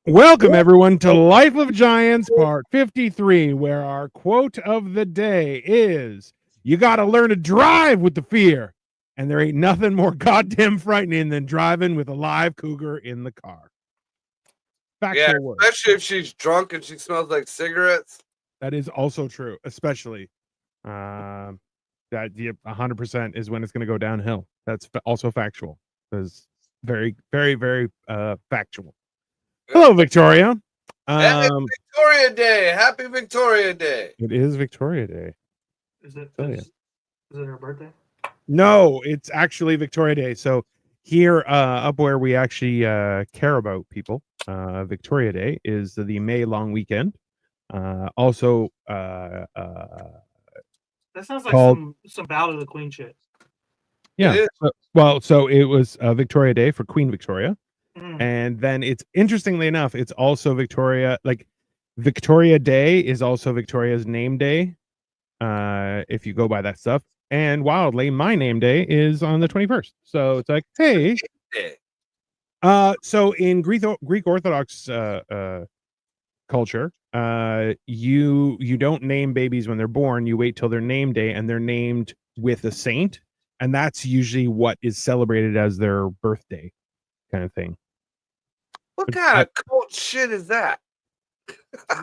Welcome, everyone, to Life of Giants, part 53, where our quote of the day is, "You got to learn to drive with the fear. And there ain't nothing more goddamn frightening than driving with a live cougar in the car." Factual word. Especially if she's drunk and she smells like cigarettes. That is also true, especially that 100% is when it's going to go downhill. That's also factual. Because very, very, very factual. Hello, Victoria. Happy Victoria Day! Happy Victoria Day! It is Victoria Day. Is it her birthday? No, it's actually Victoria Day. So here up where we actually care about people, Victoria Day is the May long weekend. Also, that sounds like some Ballad of the Queen shit. Yeah. So it was Victoria Day for Queen Victoria. And then it's interestingly enough, it's also Victoria Day is also Victoria's name day. If you go by that stuff. And wildly, my name day is on the 21st. So it's like, hey. So in Greek Orthodox culture, you don't name babies when they're born. You wait till their name day, and they're named with a saint, and that's usually what is celebrated as their birthday, kind of thing. What kind of cult shit is that?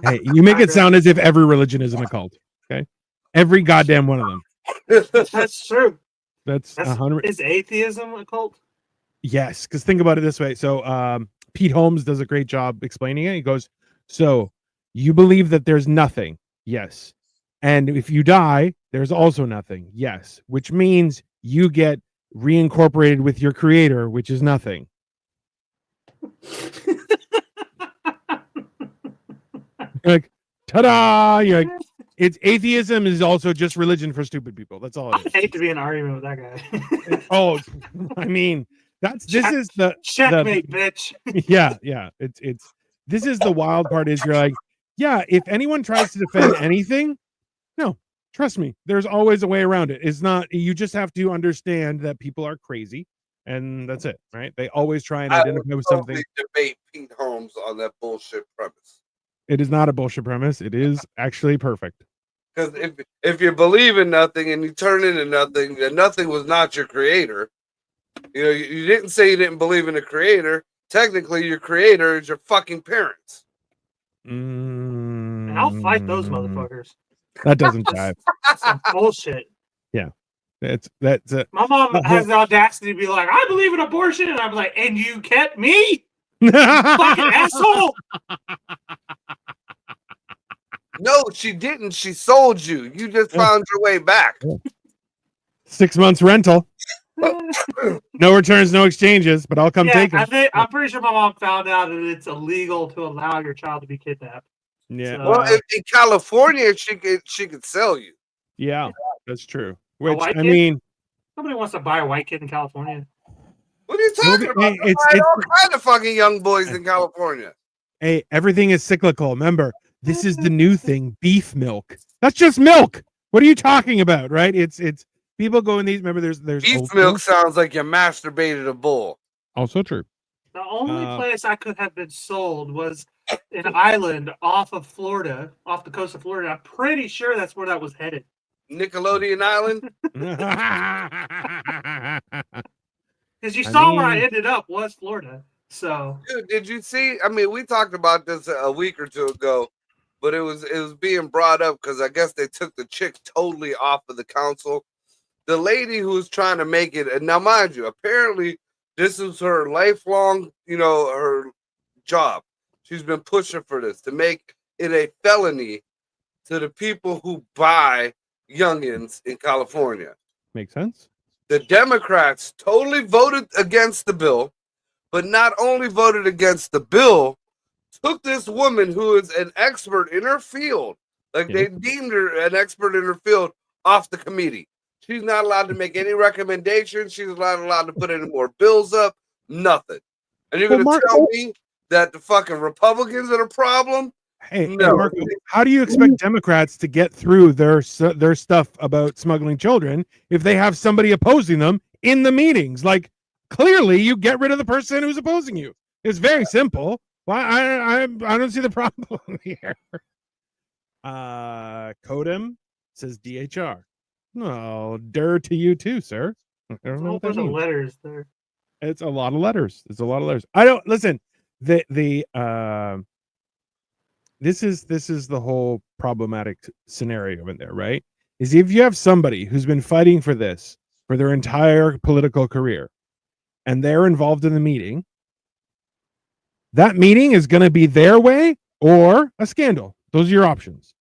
Hey, you make it sound as if every religion is an occult. Okay, every goddamn one of them. That's true. That's 100. Is atheism a cult? Yes, because think about it this way. So Pete Holmes does a great job explaining it. He goes, so you believe that there's nothing. Yes. And if you die, there's also nothing. Yes. Which means you get reincorporated with your creator, which is nothing. Like, ta-da! You're like, it's atheism is also just religion for stupid people. That's all it is. I hate to be in an argument with that guy. I mean, this is the checkmate, bitch. Yeah. This is the wild part is you're like, yeah, if anyone tries to defend anything, no, trust me, there's always a way around it. It's not, you just have to understand that people are crazy, and that's it, right? They always try and identify with something. Debate Pete Holmes on that bullshit premise. It is not a bullshit premise. It is actually perfect. Because if you believe in nothing and you turn into nothing, then nothing was not your creator. You know, you didn't say you didn't believe in a creator. Technically, your creator is your fucking parents. And I'll fight those motherfuckers. That doesn't jive. Some bullshit. Yeah. That's my mom has the audacity to be like, I believe in abortion, and I'm like, and you kept me? Fucking asshole. No, she didn't. She sold you. You just found your way back. 6 months rental. No returns, no exchanges, but I'll come take it. I'm pretty sure my mom found out that it's illegal to allow your child to be kidnapped. Yeah. So, well, in California, she could sell you. Yeah, that's true. Which I mean, nobody wants to buy a white kid in California. What are you talking about? It's all kinds of fucking young boys in California. Hey, everything is cyclical. Remember, this is the new thing: beef milk. That's just milk. What are you talking about? Right? It's people go in these. Remember, there's beef milk sounds like you masturbated a bull. Also true. The only place I could have been sold was an island off of Florida, off the coast of Florida. I'm pretty sure that's where that was headed. Nickelodeon Island. Because you saw where I ended up was Florida. So, dude, did you see? I mean, we talked about this a week or two ago, but it was being brought up because I guess they took the chick totally off of the council. The lady who was trying to make it, and now mind you, apparently this is her lifelong, her job. She's been pushing for this to make it a felony to the people who buy youngins in California. Makes sense. The Democrats totally voted against the bill, but not only voted against the bill, took this woman who is an expert in her field, like they deemed her an expert in her field, off the committee. She's not allowed to make any recommendations. She's not allowed to put any more bills up. Nothing. And you're going to tell me that the fucking Republicans are the problem? Hey, Marco, how do you expect Democrats to get through their stuff about smuggling children if they have somebody opposing them in the meetings? Like, clearly, you get rid of the person who's opposing you. It's very simple. Why I don't see the problem here. Codem says DHR. No, to you too, sir. I There's don't a know whole what that bunch of means. letters there. It's a lot of letters. It's a lot of letters. I don't listen. This is the whole problematic scenario in there, right? Is if you have somebody who's been fighting for this for their entire political career and they're involved in the meeting, that meeting is going to be their way or a scandal. Those are your options,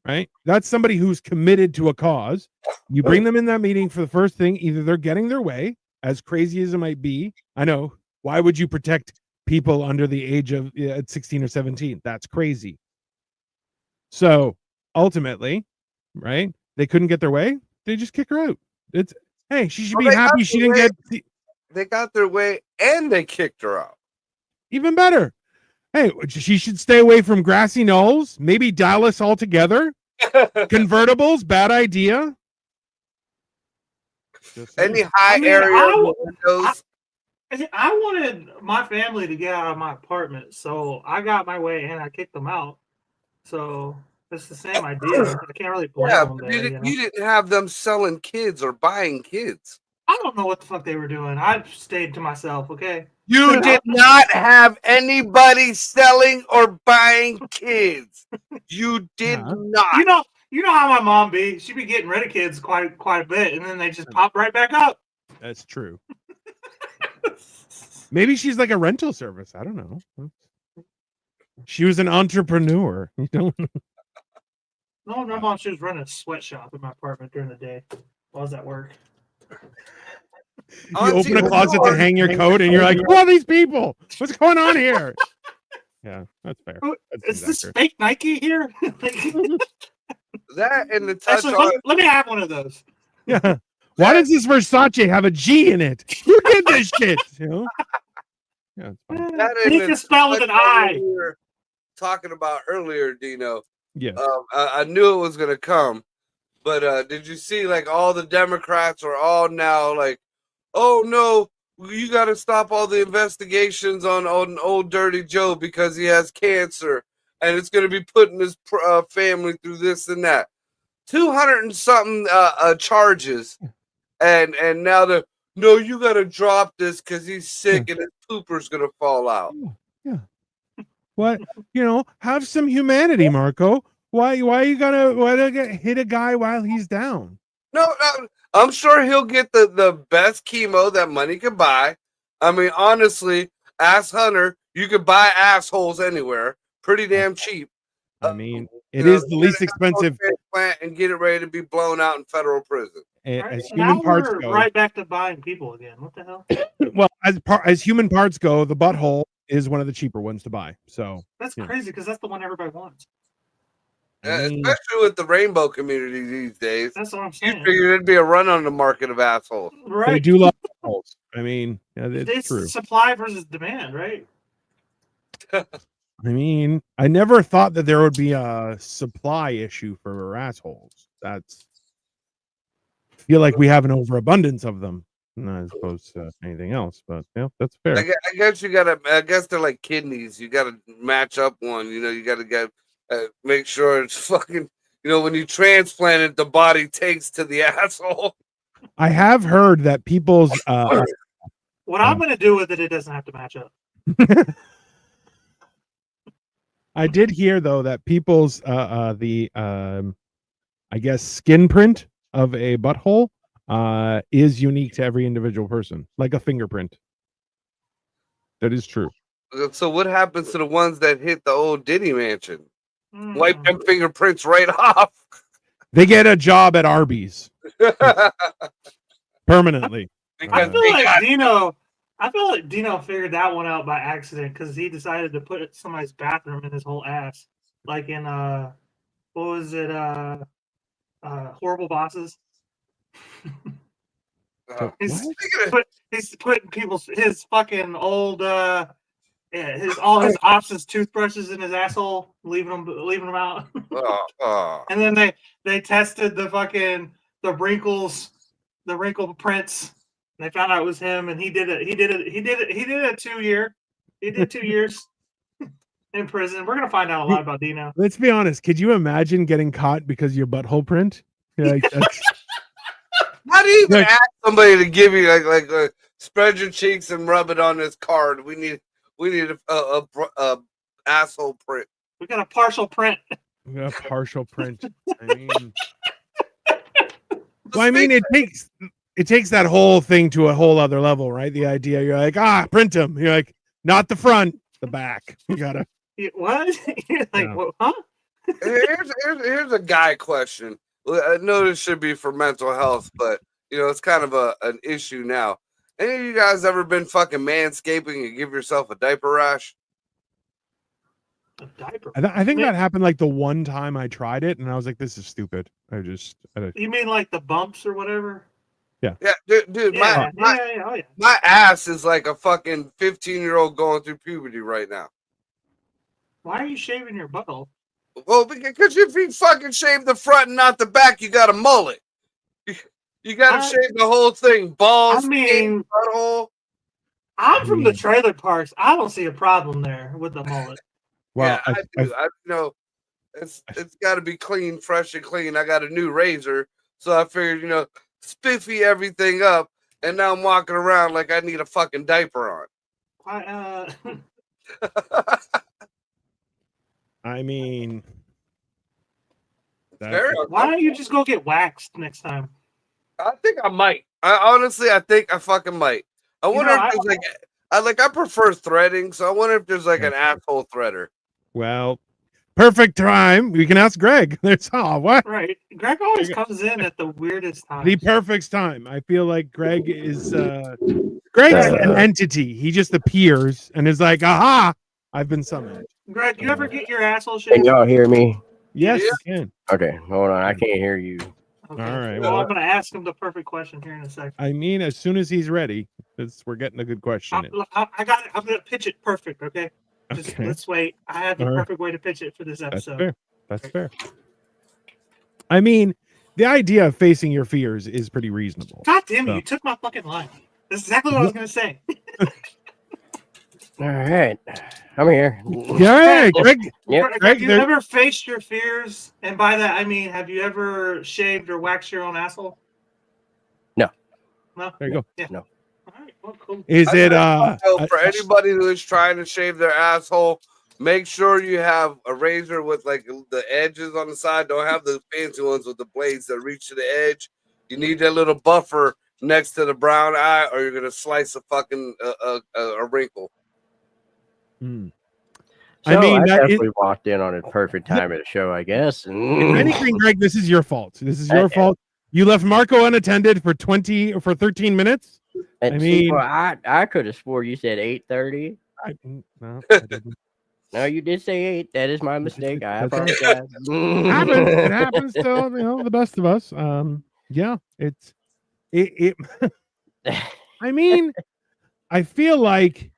right? That's somebody who's committed to a cause. You bring them in that meeting for the first thing, either they're getting their way, as crazy as it might be. I know. Why would you protect people under the age of 16 or 17? That's crazy. So ultimately, right? They couldn't get their way. They just kick her out. It's hey, she should be happy she didn't get. They got their way and they kicked her out. Even better. Hey, she should stay away from grassy knolls. Maybe Dallas altogether. Convertibles, bad idea. Any high area windows. I wanted my family to get out of my apartment, so I got my way and I kicked them out. So it's the same idea. I can't really blame them there. You didn't have them selling kids or buying kids. I don't know what the fuck they were doing. I stayed to myself, okay? You did not have anybody selling or buying kids. You did not. You know how my mom be. She be getting rid of kids quite a bit, and then they just pop right back up. That's true. Maybe she's like a rental service. I don't know. She was an entrepreneur. You don't know. No, my mom, she was running a sweatshop in my apartment during the day while I was at work. You open a closet to hang your coat, and you're like, "Who are these people? What's going on here?" Yeah, that's fair. Is this fake Nike here? That and the touch. Actually, let me have one of those. Yeah. Why does this Versace have a G in it? Who did this shit? You know? Yeah, it's fine. You can spell with an I. We were talking about earlier, Dino. Yeah. I knew it was gonna come, but did you see like all the Democrats are all now like, oh no, you got to stop all the investigations on old Dirty Joe because he has cancer and it's going to be putting his family through this and that. 200 and something charges, and now no, you got to drop this because he's sick and his pooper's going to fall out. Yeah. What, have some humanity, Marco. Why you gotta hit a guy while he's down? No, I'm sure he'll get the best chemo that money can buy. I mean, honestly, Ass Hunter, you could buy assholes anywhere, pretty damn cheap. I mean, it is the least expensive plant and get it ready to be blown out in federal prison. As human parts go, right back to buying people again. What the hell? Well, as human parts go, the butthole is one of the cheaper ones to buy. So that's crazy because that's the one everybody wants. Especially with the rainbow community these days. That's what I'm saying. You figure there'd be a run on the market of assholes. Right. They do love assholes. I mean, it's true. Supply versus demand, right? I mean, I never thought that there would be a supply issue for assholes. I feel like we have an overabundance of them, as opposed to anything else. But that's fair. I guess you gotta. I guess they're like kidneys. You gotta match up one. You gotta get. Make sure it's fucking, when you transplant it, the body takes to the asshole. I have heard that people's what I'm going to do with it doesn't have to match up. I did hear though that people's I guess skin print of a butthole is unique to every individual person, like a fingerprint. That is true. So what happens to the ones that hit the old Diddy mansion? Wipe them fingerprints right off. They get a job at Arby's permanently. I feel like Dino figured that one out by accident because he decided to put somebody's bathroom in his whole ass, like in what was it? Horrible Bosses. He's putting his fucking old all his options toothbrushes in his asshole, leaving them out. And then they tested the wrinkles, the wrinkle prints. And they found out it was him, and he did it 2 years. He did 2 years. in prison. We're gonna find out a lot about Dino. Let's be honest. Could you imagine getting caught because of your butthole print? Like, that's... How do you even ask somebody to give you like spread your cheeks and rub it on this card? We need a asshole print. We got a partial print. We got a partial print. I mean, well, I mean, it takes that whole thing to a whole other level, right? The idea you're like, print them. You're like, not the front, the back. You gotta. What? You're like, what, huh? Here's a guy question. I know this should be for mental health, but it's kind of an issue now. Any of you guys ever been fucking manscaping and give yourself a diaper rash? A diaper? I think that happened like the one time I tried it, and I was like, "This is stupid." You mean like the bumps or whatever? Yeah, dude. Yeah, my ass is like a fucking 15-year-old going through puberty right now. Why are you shaving your butthole? Well, because if you fucking shave the front and not the back, you got a mullet. You got to shave the whole thing. Balls, skin, butthole. I'm from the trailer parks. I don't see a problem there with the mullet. Well, yeah, I do. I know it's got to be clean, fresh and clean. I got a new razor, so I figured, spiffy everything up, and now I'm walking around like I need a fucking diaper on. I mean, why don't you just go get waxed next time? I think I might. I think I fucking might. I wonder if there's I prefer threading, so I wonder if there's like an asshole threader. Well, perfect time. We can ask Greg. What? Right. Greg always comes in at the weirdest time. The perfect time. I feel like Greg is Greg's an entity. He just appears and is like, aha, I've been summoned. Greg, you ever get your asshole shaved? Can y'all hear me? Yes, you can. Okay, hold on. I can't hear you. Okay. All right. Well, I'm going to ask him the perfect question here in a second. I mean, as soon as he's ready, we're getting a good question. I got it. I'm going to pitch it perfect, okay? Just let's wait. I have the perfect way to pitch it for this episode. That's fair. I mean, the idea of facing your fears is pretty reasonable. God damn it, you took my fucking line. That's exactly what I was going to say. All right. I'm here. Yeah, Greg. Yep. Have you ever faced your fears? And by that, I mean, have you ever shaved or waxed your own asshole? No. No? There you go. Yeah. No. All right. Well, cool. Is it for anybody who is trying to shave their asshole, make sure you have a razor with like the edges on the side. Don't have the fancy ones with the blades that reach to the edge. You need that little buffer next to the brown eye, or you're gonna slice a fucking a wrinkle. So I mean, definitely walked in on a perfect time of the show, I guess. If anything, Greg, this is your fault. This is your fault. You left Marco unattended for 13 minutes. I mean, I could have swore you said 8:30. No, I didn't. No, you did say 8. That is my mistake. I apologize. It happens to the best of us. Yeah, it. I mean, I feel like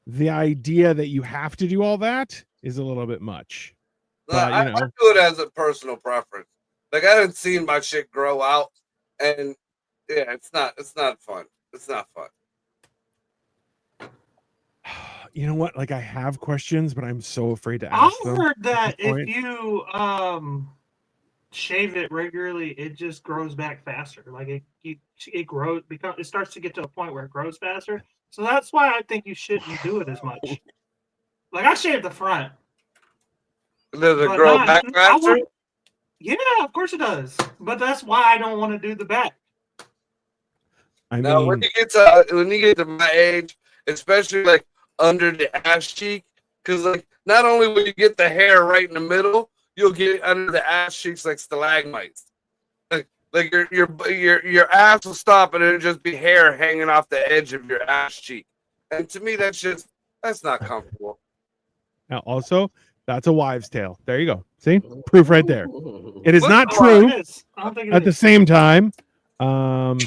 the idea that you have to do all that is a little bit much. But, I do it as a personal preference. Like, I haven't seen my shit grow out, and yeah, it's not fun. It's not fun. You know what? Like, I have questions, but I'm so afraid to ask them. I heard that if you shave it regularly, it just grows back faster. Like it grows because it starts to get to a point where it grows faster. So that's why I think you shouldn't do it as much. Like I shave the front. Does it grow back faster? Yeah, of course it does. But that's why I don't want to do the back. When you get to my age, especially like under the ass cheek, because like not only will you get the hair right in the middle, you'll get under the ass cheeks like stalagmites. Like your ass will stop and it'll just be hair hanging off the edge of your ass cheek. And to me, that's not comfortable. Now, also, that's a wives' tale. There you go. See? Proof right there. It is not true. At the same time, I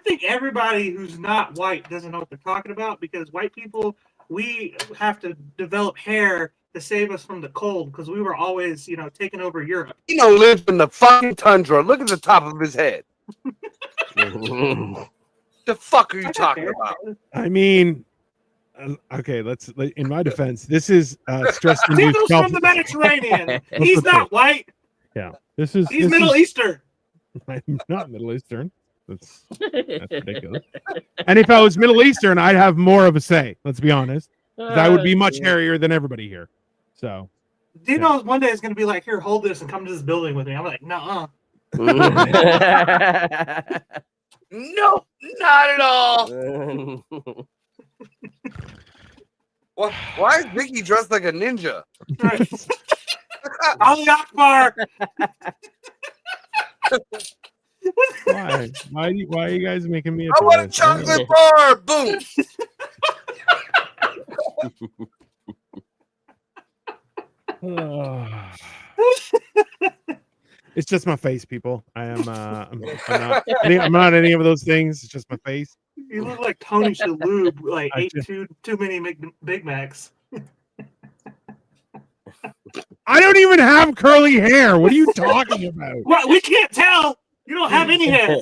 think everybody who's not white doesn't know what they're talking about, because white people, we have to develop hair to save us from the cold, because we were always, taking over Europe. Lives in the fucking tundra. Look at the top of his head. The fuck are you talking about? I mean, Okay, in my defense, this is stress induced. Dino's from the Mediterranean. He's not white. Yeah, he's Middle Eastern. I'm not Middle Eastern. That's ridiculous. And if I was Middle Eastern, I'd have more of a say. Let's be honest. I would be much hairier than everybody here. So, Dino one day is going to be like, "Here, hold this and come to this building with me." I'm like, "Nuh-uh." No, not at all. Why is Vicky dressed like a ninja? Ali Akbar. Why are you guys making me? I want a chocolate bar. Boom. It's just my face, people. I am. I'm not any of those things. It's just my face. You look like Tony Shalhoub. Like ate too many Big Macs. I don't even have curly hair. What are you talking about? What? We can't tell. You don't have any hair.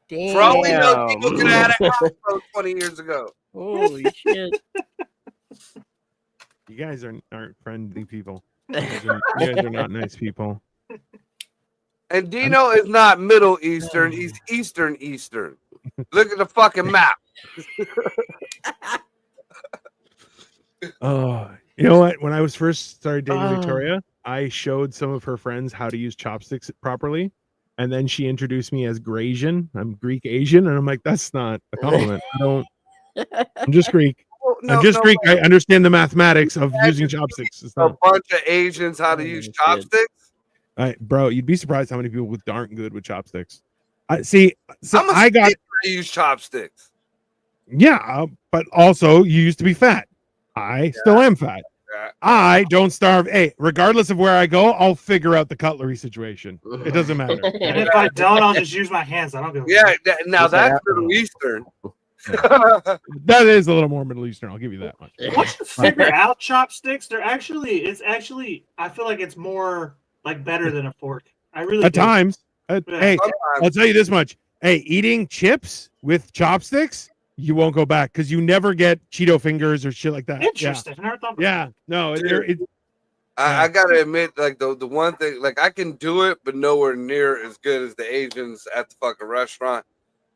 For all we know, people could have had a afro 20 years ago. Holy shit. You guys aren't friendly people. You guys are not nice people. And Dino is not Middle Eastern. He's Eastern. Look at the fucking map. Oh, you know what? When I was first started dating Victoria, I showed some of her friends how to use chopsticks properly. And then she introduced me as Grasian. I'm Greek Asian. And I'm like, that's not a compliment. I'm just Greek. I'm just Greek. I understand the mathematics of using chopsticks. It's not... A bunch of Asians how to use chopsticks. Bro, you'd be surprised how many people aren't good with chopsticks. I got to use chopsticks. Yeah, but also you used to be fat. I still am fat. Yeah. I don't starve. Hey, regardless of where I go, I'll figure out the cutlery situation. It doesn't matter. And if I don't, I'll just use my hands. I don't give a fuck. Now that's Middle Eastern. That is a little more Middle Eastern. I'll give you that much. Once you figure out chopsticks, I feel like it's more like better than a fork. I really at times. Hey, I'll tell you this much. Hey, eating chips with chopsticks, you won't go back because you never get Cheeto fingers or shit like that. Interesting. Yeah. No, I gotta admit, like the one thing, like I can do it, but nowhere near as good as the Asians at the fucking restaurant.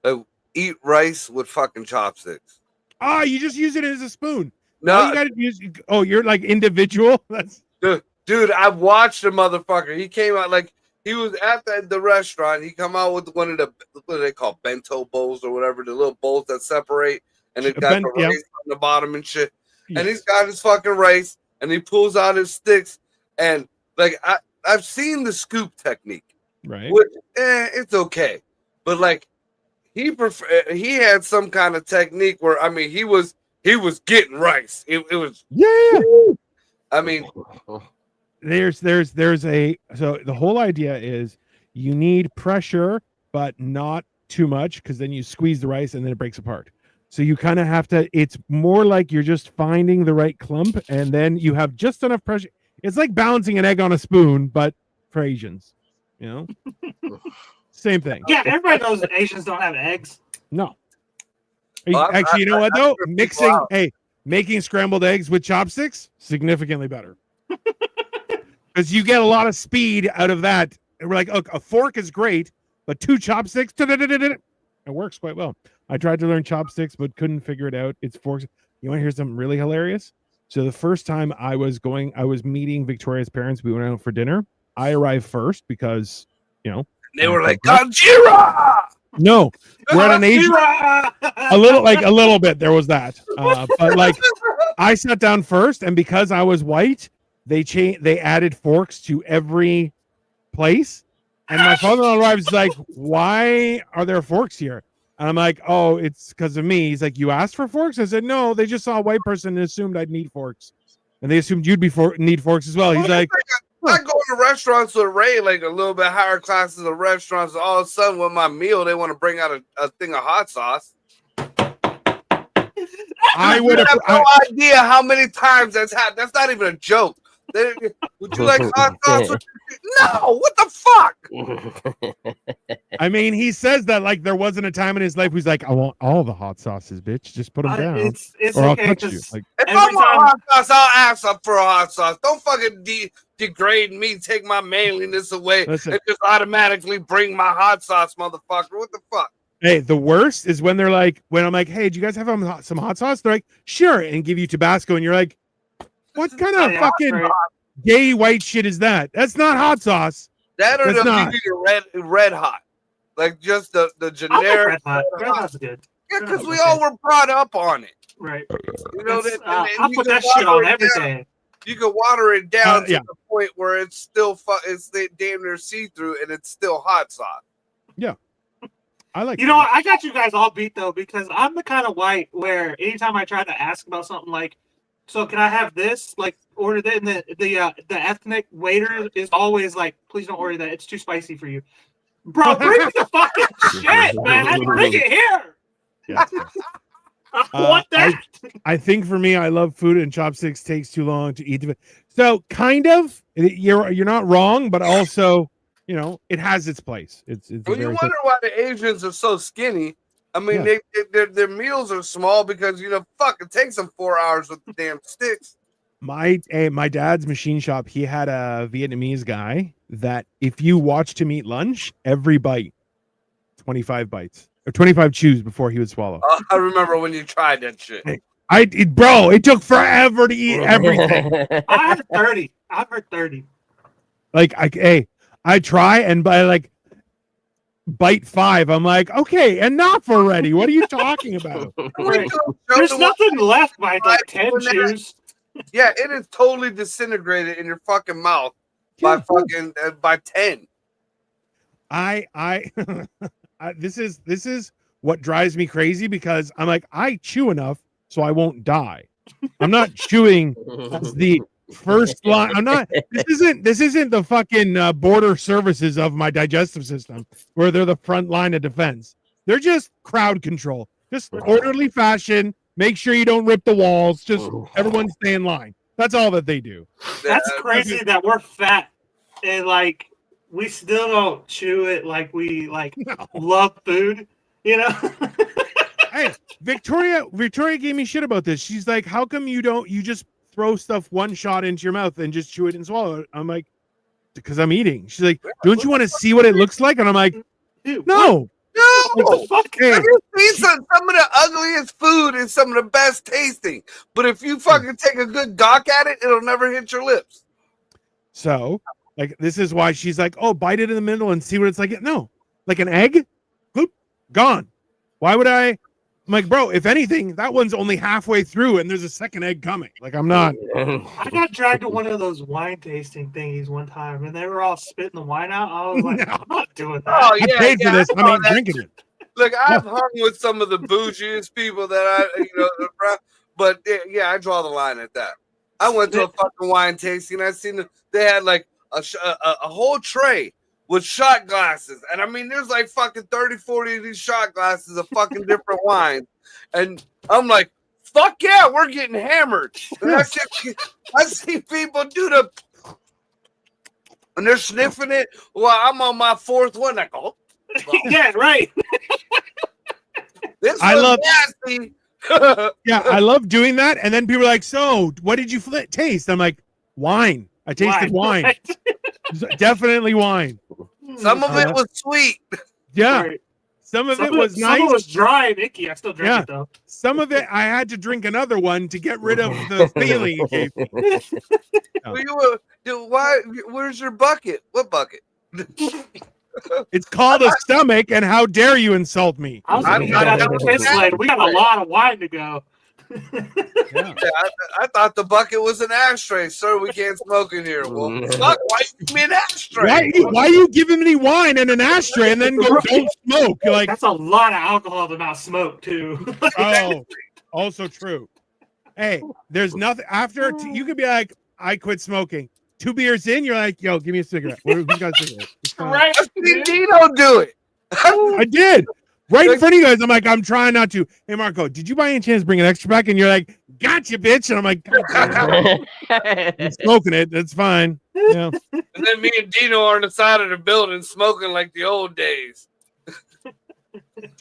Like, eat rice with fucking chopsticks. You just use it as a spoon. No, you gotta use. Oh, you're like individual. That's dude. I've watched the motherfucker. He came out like he was at the restaurant. He come out with one of the what do they call bento bowls or whatever, the little bowls that separate, and it got the rice on the bottom and shit. Yes. And he's got his fucking rice, and he pulls out his sticks, and like I've seen the scoop technique, right? Which it's okay, but like he had some kind of technique where I mean he was getting rice. It was I mean. There's so the whole idea is you need pressure but not too much because then you squeeze the rice and then it breaks apart. So you kind of have to, it's more like you're just finding the right clump and then you have just enough pressure. It's like balancing an egg on a spoon, but for Asians, you know? Same thing. Yeah, everybody knows that Asians don't have eggs. No. Actually, you know what though? Making scrambled eggs with chopsticks, significantly better. Because you get a lot of speed out of that. And we're like, okay, a fork is great, but 2 chopsticks, it works quite well. I tried to learn chopsticks, but couldn't figure it out. It's forks. You want to hear something really hilarious? So the first time I was meeting Victoria's parents. We went out for dinner. I arrived first because, you know. They were like, Gojira! No, we're at an Asian. A little bit. There was that. But like, I sat down first, and because I was white, they added forks to every place. And my father-in-law arrives like, why are there forks here? And I'm like, oh, it's because of me. He's like, you asked for forks? I said, no, they just saw a white person and assumed I'd need forks. And they assumed you'd need forks as well. He's like, I go to restaurants with Ray, like a little bit higher classes of restaurants. All of a sudden, with my meal, they want to bring out a thing of hot sauce. I would have no idea how many times that's happened. That's not even a joke. Would you like hot sauce? No, what the fuck? I mean, he says that like there wasn't a time in his life whe's like, I want all the hot sauces, bitch. Just put them down, It's or I'll okay, cut you. Like, if I want hot sauce, I'll ask up for a hot sauce. Don't fucking degrade me, take my manliness away, and just automatically bring my hot sauce, motherfucker. What the fuck? Hey, the worst is when they're like, when I'm like, hey, do you guys have some hot sauce? They're like, sure, and give you Tabasco, and you're like, what kind of fucking gay white shit is that? That's not hot sauce. That or they'll give you red hot, like just the generic. Red hot's good. Yeah, because we all were brought up on it, right? You know, I put that shit on everything. You can water it down to yeah. the point where it's still it's damn near see through, and it's still hot sauce. Yeah. I like. You know what? I got you guys all beat though, because I'm the kind of white where anytime I try to ask about something like, so can I have this? Like order that, and the ethnic waiter is always like, please don't order that. It's too spicy for you, bro. Bring the fucking shit, man. Bring it here. Yeah. I want that. I think for me, I love food, and chopsticks takes too long to eat. So kind of, you're not wrong, but also, you know, it has its place. It's when you wonder why the Asians are so skinny. I mean, their meals are small because, you know, fuck, it takes them 4 hours with the damn sticks. My dad's machine shop, he had a Vietnamese guy that if you watched him eat lunch, every bite, 25 bites or 25 chews before he would swallow. I remember when you tried that shit. Bro, it took forever to eat everything. I heard 30. I've heard 30. Like, I try, and by like bite 5, I'm like, okay, enough already. What are you talking about? Right. There's nothing left by like 10 chews. Yeah, it is totally disintegrated in your fucking mouth by 10. This is what drives me crazy, because I'm like, I chew enough so I won't die. I'm not chewing as the first line. I'm not. This isn't the fucking border services of my digestive system where they're the front line of defense. They're just crowd control, just orderly fashion. Make sure you don't rip the walls. Just everyone stay in line. That's all that they do. That's crazy that we're fat and like we still don't chew it like we love food. You know. Hey, Victoria gave me shit about this. She's like, how come you just throw stuff one shot into your mouth and just chew it and swallow it? I'm like, because I'm eating. She's like, don't you want to see what it looks like? And I'm like, no. No, hey, have you seen some of the ugliest food is some of the best tasting? But if you fucking take a good gawk at it, it'll never hit your lips. So, like, this is why she's like, oh, bite it in the middle and see what it's like. No, like an egg, boop, gone. Why would I? I'm like, bro, if anything, that one's only halfway through and there's a second egg coming. Like, I'm not. I got dragged to one of those wine tasting thingies one time and they were all spitting the wine out. I was like, I'm not doing that. Oh, yeah, I paid for this. I'm drinking it. Look, I've hung with some of the bougiest people that but yeah, I draw the line at that. I went to a fucking wine tasting. I seen they had like a whole tray with shot glasses. And I mean, there's like fucking 30, 40 of these shot glasses of fucking different wines. And I'm like, fuck yeah, we're getting hammered. And I see people do and they're sniffing it while I'm on my fourth one. Like, oh. Yeah, right. This was nasty. Yeah, I love doing that. And then people are like, so what did you taste? I'm like, wine. I tasted wine. Right. Definitely wine. Some of it was sweet. Yeah. Right. Some of it was nice. Some of it was dry and icky. I still drink it though. Some of it I had to drink another one to get rid of the feeling it gave me. Where's your bucket? What bucket? It's called a stomach, and how dare you insult me? We got a lot of wine to go. I thought the bucket was an ashtray, sir. We can't smoke in here. Well, fuck, why you give me an ashtray? Why are you giving me wine and an ashtray and then go don't smoke? You're like, that's a lot of alcohol to not smoke too. Oh, also true. Hey, there's nothing after you could be like, I quit smoking. 2 beers in, you're like, yo, give me a cigarette. Who's got a cigarette? Right? I've seen Dino do it. I did. right in front of you guys. I'm like, I'm trying not to. Hey, Marco, did you by any chance bring an extra pack? And you're like, gotcha, bitch. And I'm like, I'm smoking it. That's fine. Yeah. And then me and Dino are on the side of the building smoking like the old days.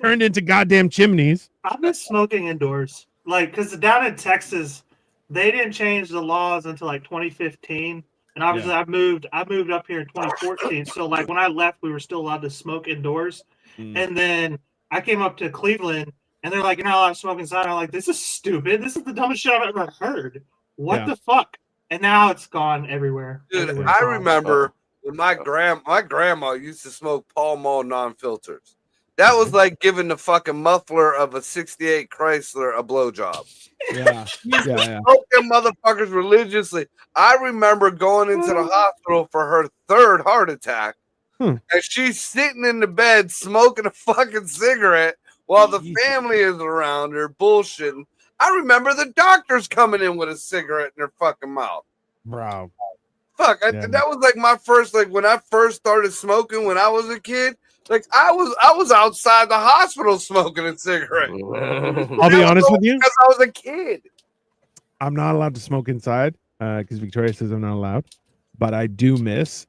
Turned into goddamn chimneys. I've been smoking indoors, like, because down in Texas, they didn't change the laws until like 2015, and obviously I moved up here in 2014. So like when I left, we were still allowed to smoke indoors, and then I came up to Cleveland, and they're like, "You're not allowed to smoke inside." I'm like, "This is stupid. This is the dumbest shit I've ever heard. What the fuck?" And now it's gone everywhere. Dude, Everywhere's I gone. remember when my grandma used to smoke Pall Mall non-filters. That was like giving the fucking muffler of a 68 Chrysler a blowjob. Yeah. Smoking motherfuckers religiously. I remember going into the hospital for her third heart attack. And she's sitting in the bed smoking a fucking cigarette while the family is around her bullshitting. I remember the doctors coming in with a cigarette in their fucking mouth. Bro. Fuck, that was like my first, like when I first started smoking when I was a kid. Like I was outside the hospital smoking a cigarette. I'll be honest with you, because I was a kid. I'm not allowed to smoke inside because Victoria says I'm not allowed. But I do miss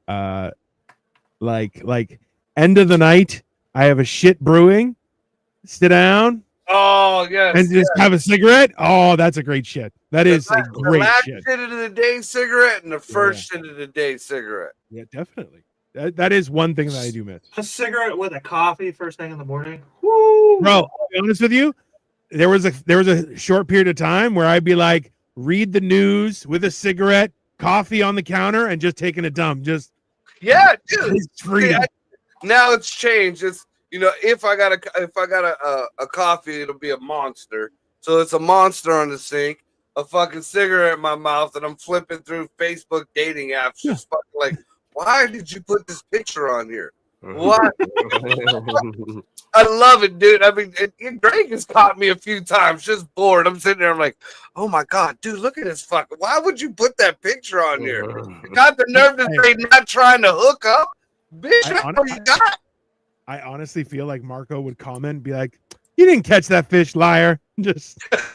like end of the night. I have a shit brewing. Sit down. Oh yes, and just have a cigarette. Oh, that's a great shit. That is a great the last shit. shit of the day cigarette and the first shit of the day cigarette. Yeah, definitely. That is one thing that I do miss. A cigarette with a coffee first thing in the morning. Woo! Bro, I'll be honest with you, there was a short period of time where I'd be like, read the news with a cigarette, coffee on the counter, and just taking a dump. Just dude. Freedom. Now it's changed. It's if I got a coffee, it'll be a Monster. So it's a Monster on the sink, a fucking cigarette in my mouth, and I'm flipping through Facebook dating apps, just fucking like. Why did you put this picture on here? Why? I love it, dude. I mean, Greg has caught me a few times just bored. I'm sitting there, I'm like, oh my God, dude, look at this fucking. Why would you put that picture on here? You got the nerve to say not trying to hook up? Bitch, that's what you got. I honestly feel like Marco would comment and be like, you didn't catch that fish, liar. Just it's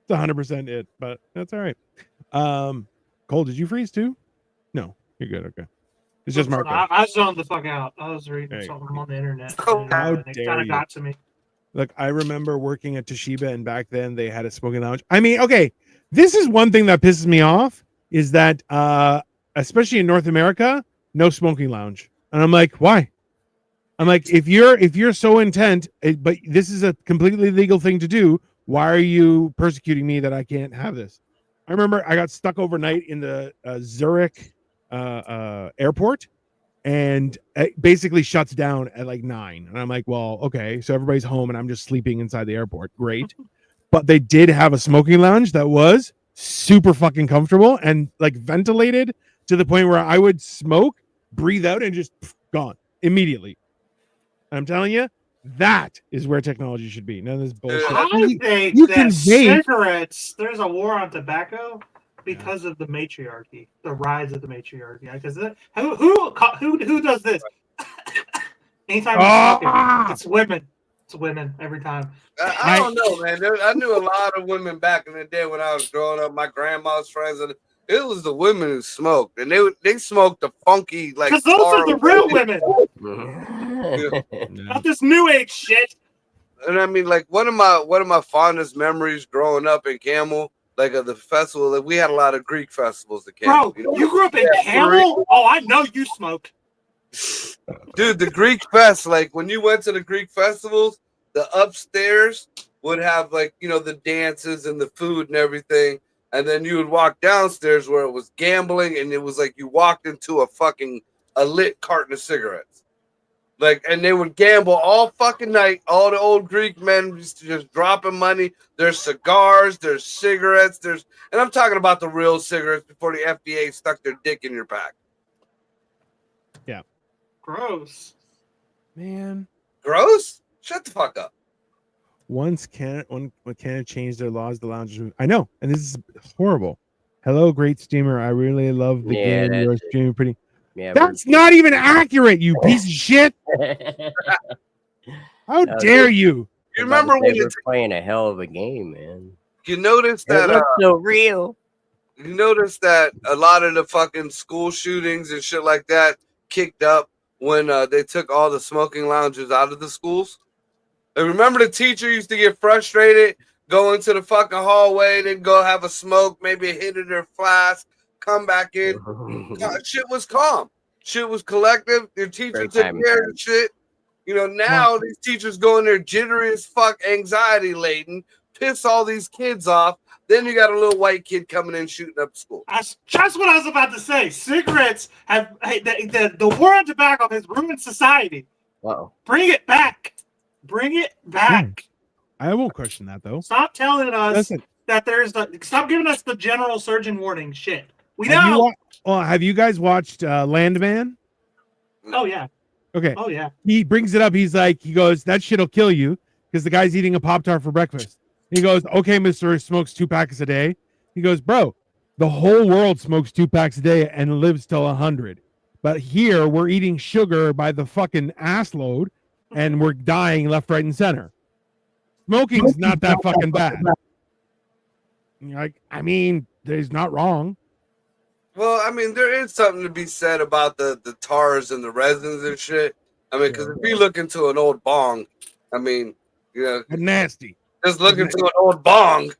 100% it, but that's all right. Cole, did you freeze too? No, you're good. Okay. It's just Marco. I zoned the fuck out. I was reading something on the internet. How dare it kind of got to me. Look, I remember working at Toshiba, and back then they had a smoking lounge. I mean, okay, this is one thing that pisses me off is that, especially in North America, no smoking lounge. And I'm like, why? I'm like, if you're so intent, but this is a completely legal thing to do, why are you persecuting me that I can't have this? I remember I got stuck overnight in the Zurich airport, and it basically shuts down at like 9. And I'm like, well, okay, so everybody's home and I'm just sleeping inside the airport. Great. But they did have a smoking lounge that was super fucking comfortable and like ventilated to the point where I would smoke, breathe out, and just gone immediately. And I'm telling you, that is where technology should be. None of this bullshit. I think that cigarettes, there's a war on tobacco because of the matriarchy, the rise of the matriarchy. Because who does this? Anytime it's women. It's women every time. I don't know, man. I knew a lot of women back in the day when I was growing up. My grandma's friends, and it was the women who smoked, and they smoked the funky like. Because those are the real women. Not this new age shit. And I mean, like one of my fondest memories growing up in Camel, like of the festival, like we had a lot of Greek festivals at Camel. Bro, you grew up in Camel? Oh, I know you smoked. Dude, the Greek fest, like when you went to the Greek festivals, the upstairs would have like, the dances and the food and everything. And then you would walk downstairs where it was gambling, and it was like you walked into a lit carton of cigarettes. Like, and they would gamble all fucking night. All the old Greek men just dropping money. There's cigars, there's cigarettes, and I'm talking about the real cigarettes before the FDA stuck their dick in your pack. Yeah. Gross. Man. Gross? Shut the fuck up. Once Canada changed their laws, the lounge. I know, and this is horrible. Hello, great streamer. I really love the game. You're streaming pretty. Yeah, that's not even accurate, you piece of shit. How dare you? You remember when they were playing a hell of a game, man? You noticed that it looks so real. You notice that a lot of the fucking school shootings and shit like that kicked up when they took all the smoking lounges out of the schools. And remember the teacher used to get frustrated, go into the fucking hallway, then go have a smoke, maybe a hit of their flask, come back in. Shit was calm. Shit was collective. Their teacher took care of shit. You know, now these teachers go in there jittery as fuck, anxiety laden, piss all these kids off. Then you got a little white kid coming in shooting up school. That's just what I was about to say. Cigarettes have the war on tobacco has ruined society. Wow. Bring it back. Bring it back. I won't question that though. Stop telling us that there's stop giving us the general surgeon warning shit. We know. Have you guys watched Landman? Oh yeah. Okay. Oh yeah. He brings it up. He goes, that shit'll kill you because the guy's eating a Pop-Tart for breakfast. He goes, okay, Mr. Smokes 2 packs a day. He goes, bro, the whole world smokes 2 packs a day and lives till 100. But here we're eating sugar by the fucking ass load and we're dying left, right, and center. Smoking's not that fucking bad. Like, I mean, he's not wrong. Well, I mean, there is something to be said about the tars and the resins and shit. I mean, because if you look into an old bong, I mean, you know, nasty. Just look into an old bong.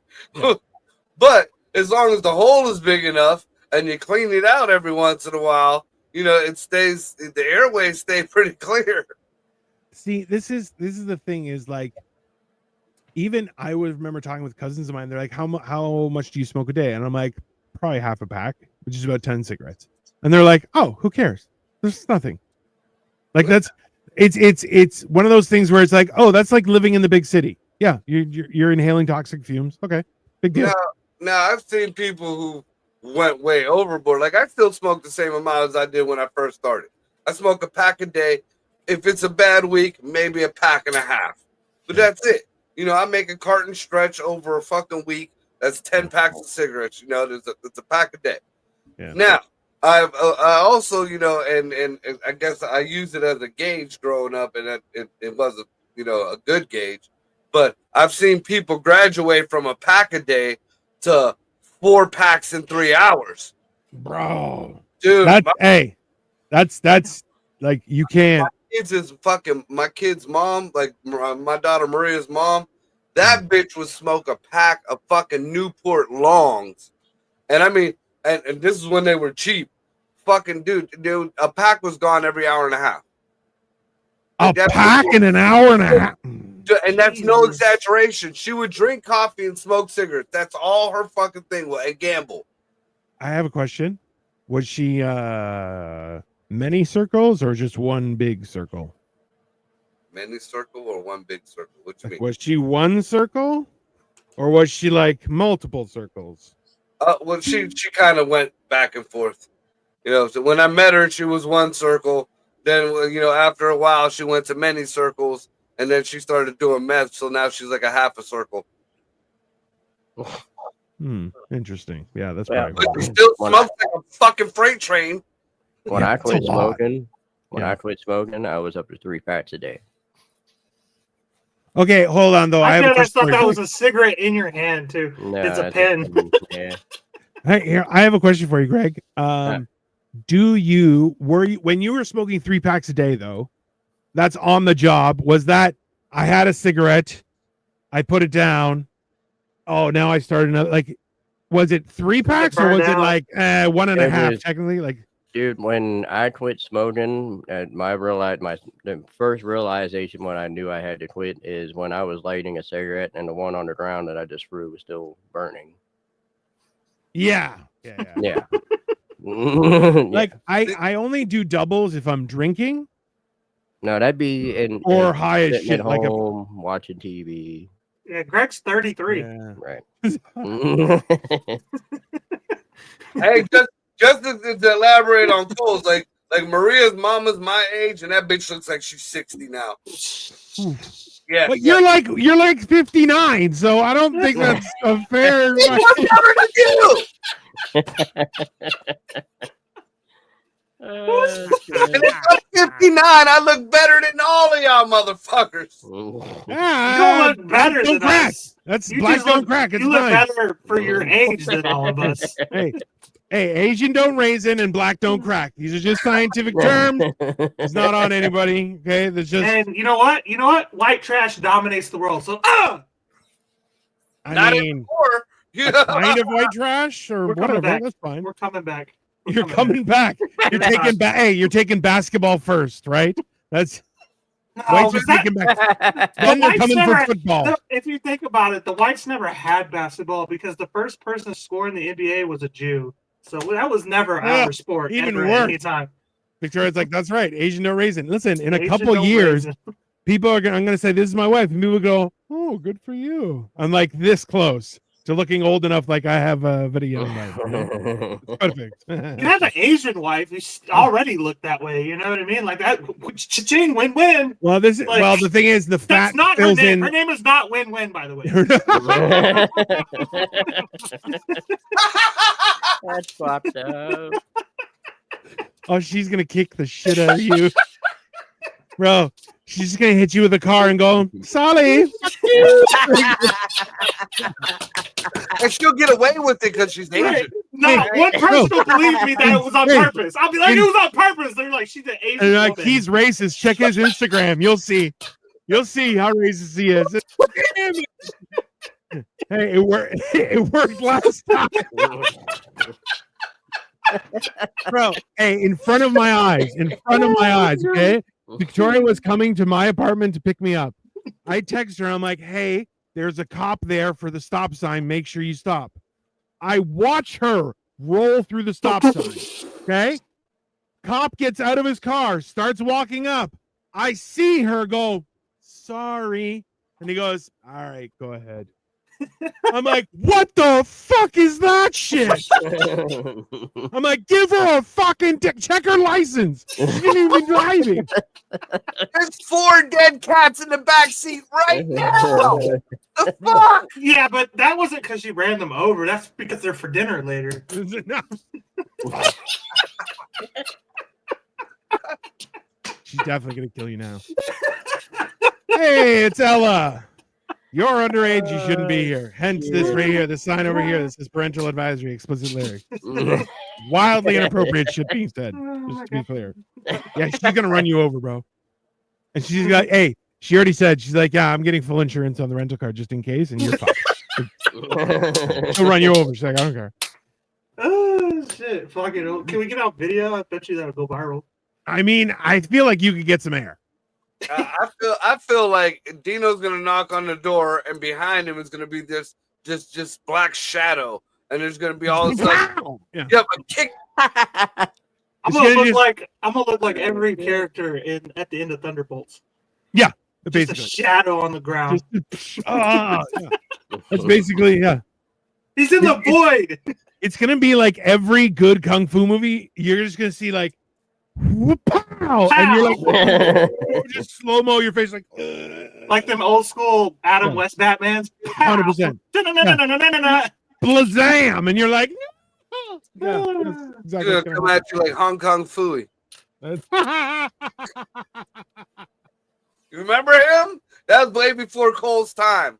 But as long as the hole is big enough and you clean it out every once in a while, you know, the airways stay pretty clear. See, this is the thing is like, even I would remember talking with cousins of mine. They're like, how much do you smoke a day? And I'm like, probably half a pack, which is about 10 cigarettes. And they're like, oh, who cares? There's nothing. Like it's one of those things where it's like, oh, that's like living in the big city. Yeah, you're inhaling toxic fumes. Okay, big deal. Now I've seen people who went way overboard. Like I still smoke the same amount as I did when I first started. I smoke a pack a day. If it's a bad week, maybe a pack and a half. But that's it. You know, I make a carton stretch over a fucking week. That's 10 packs of cigarettes. You know, it's a pack a day. Yeah. Now, I also, you know, and I guess I used it as a gauge growing up, and it was a good gauge. But I've seen people graduate from a pack a day to 4 packs in 3 hours. Bro. Dude. That's like, you can't. My kid's mom, like my daughter Maria's mom, that bitch would smoke a pack of fucking Newport Longs. And I mean, and this is when they were cheap. Fucking dude, a pack was gone every hour and a half. A pack in an hour and a half. And that's no exaggeration. She would drink coffee and smoke cigarettes. That's all her fucking thing was, and gamble. I have a question. Was she many circles or just one big circle? Many circle or one big circle? What you mean? Was she one circle or was she like multiple circles? Well, she kind of went back and forth. You know, so when I met her, she was one circle. Then, you know, after a while, she went to many circles. And then she started doing meth, so now she's like a half a circle. Interesting. Yeah, that's probably. But she still smokes like a fucking freight train. When I quit smoking, I was up to 3 packs a day. Okay, hold on though. I thought that was a cigarette in your hand too. No, it's a pen. Yeah. Hey, I have a question for you, Greg. When you were smoking 3 packs a day though? That's on the job. Was that I had a cigarette, I put it down. Oh, now I started another. Like, was it 3 packs or was it like 1.5? Technically, like, dude, when I quit smoking, the first realization when I knew I had to quit is when I was lighting a cigarette and the one on the ground that I just threw was still burning. Yeah. Like I only do doubles if I'm drinking. No, that'd be high as shit, at home, watching TV. Yeah, Greg's 33. Yeah. Right. Hey, just to elaborate on Cole's, like Maria's mama's my age, and that bitch looks like she's 60 now. Yeah, but you're like 59, so I don't think that's a fair. And if I'm 59, I look better than all of y'all motherfuckers. You don't look better than us. That's You black just don't look- crack. It's You look fine. better for your age than all of us. Hey, Asian don't raisin and black don't crack. These are just scientific terms. It's not on anybody. Okay, there's just. And you know what? White trash dominates the world. So, I Not mean, anymore. a kind of white trash or We're coming whatever. back. That's fine. we're coming back. You're coming back. You're taking back. Hey, you're taking basketball first, right? That's whites are taking back. Then they're whites coming never- for football. If you think about it, the whites never had basketball because the first person to score in the NBA was a Jew. So that was never Yeah, our sport. even ever, worse. Anytime. Victoria's like, that's right. Asian don't raisin. Listen, in a Asian couple don't years, raisin. people are gonna. I'm gonna say this is my wife, and people go, "Oh, good for you." I'm like this close to looking old enough, like I have a video. It's perfect. You have an Asian wife who already looked that way. You know what I mean? Like that. Cha-ching, win-win. Well, this is Like, well. The thing is, the fat That's not her fills name. in. Her name is not win-win, by the way. That's fucked up. Oh, she's gonna kick the shit out of you, bro. She's just gonna hit you with a car and go, "Sorry." And she'll get away with it because she's Asian. Right. Not one person will believe me that it was on purpose. I'll be like, it was on purpose. They're like, she's an Asian And like woman. he's racist. Check his Instagram. You'll see. You'll see how racist he is. Hey, it worked. It worked last time, bro. Hey, in front of my eyes. In front of my eyes. Okay. Victoria was coming to my apartment to pick me up. I text her. I'm like, hey, there's a cop there for the stop sign. Make sure you stop. I watch her roll through the stop sign. Okay. Cop gets out of his car, starts walking up. I see her go, sorry. And he goes, all right, go ahead. I'm like, what the fuck is that shit? I'm like, give her a fucking check her license. She didn't even be driving. There's 4 dead cats in the back seat right now. The fuck? Yeah, but that wasn't because she ran them over. That's because they're for dinner later. No. She's definitely gonna kill you now. Hey, it's Ella. You're underage. You shouldn't be here. Hence this right here, the sign over here. This is parental advisory, explicit lyrics. Wildly inappropriate shit being said. Just to be clear. Yeah, she's gonna run you over, bro. And she's got, hey, she already said, she's like, yeah, I'm getting full insurance on the rental car just in case, and you're fucked. She'll run you over. She's like, I don't care. Oh shit! Fuck it. Can we get out video? I bet you that'll go viral. I mean, I feel like you could get some air. I feel like Dino's gonna knock on the door, and behind him is gonna be this just black shadow, and there's gonna be all of a sudden, Yeah. but kick. I'm gonna look like every character at the end of Thunderbolts. Yeah, Just a basically. shadow on the ground. Yeah. That's basically, yeah. He's in the void. It's gonna be like every good kung fu movie. You're just gonna see like, whoop, pow, and you're like, just slow mo your face, like, Like them old school Adam West Batmans. 100%. Blazam, and you're like, no. Yeah, that's He's exactly gonna what's come at you like Hong Kong Phooey. gonna You remember him? That was way before Cole's time.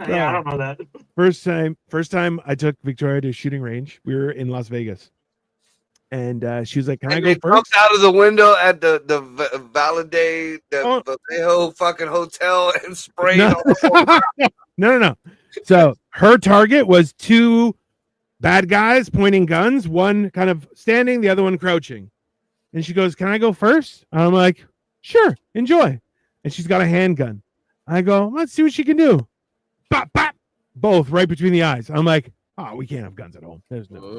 Yeah, I don't know that. First time I took Victoria to a shooting range. We were in Las Vegas, and she was like, "Can I And go they first?" jumped out of the window at the Valade, Oh. the Vallejo fucking hotel and sprayed No. all the No. So her target was 2 bad guys pointing guns, one kind of standing, the other one crouching. And she goes, "Can I go first?" And I'm like, "Sure, enjoy." And she's got a handgun. I go, "Let's see what she can do." Bop, bop. Both right between the eyes. I'm like, "Oh, we can't have guns at home. There's no."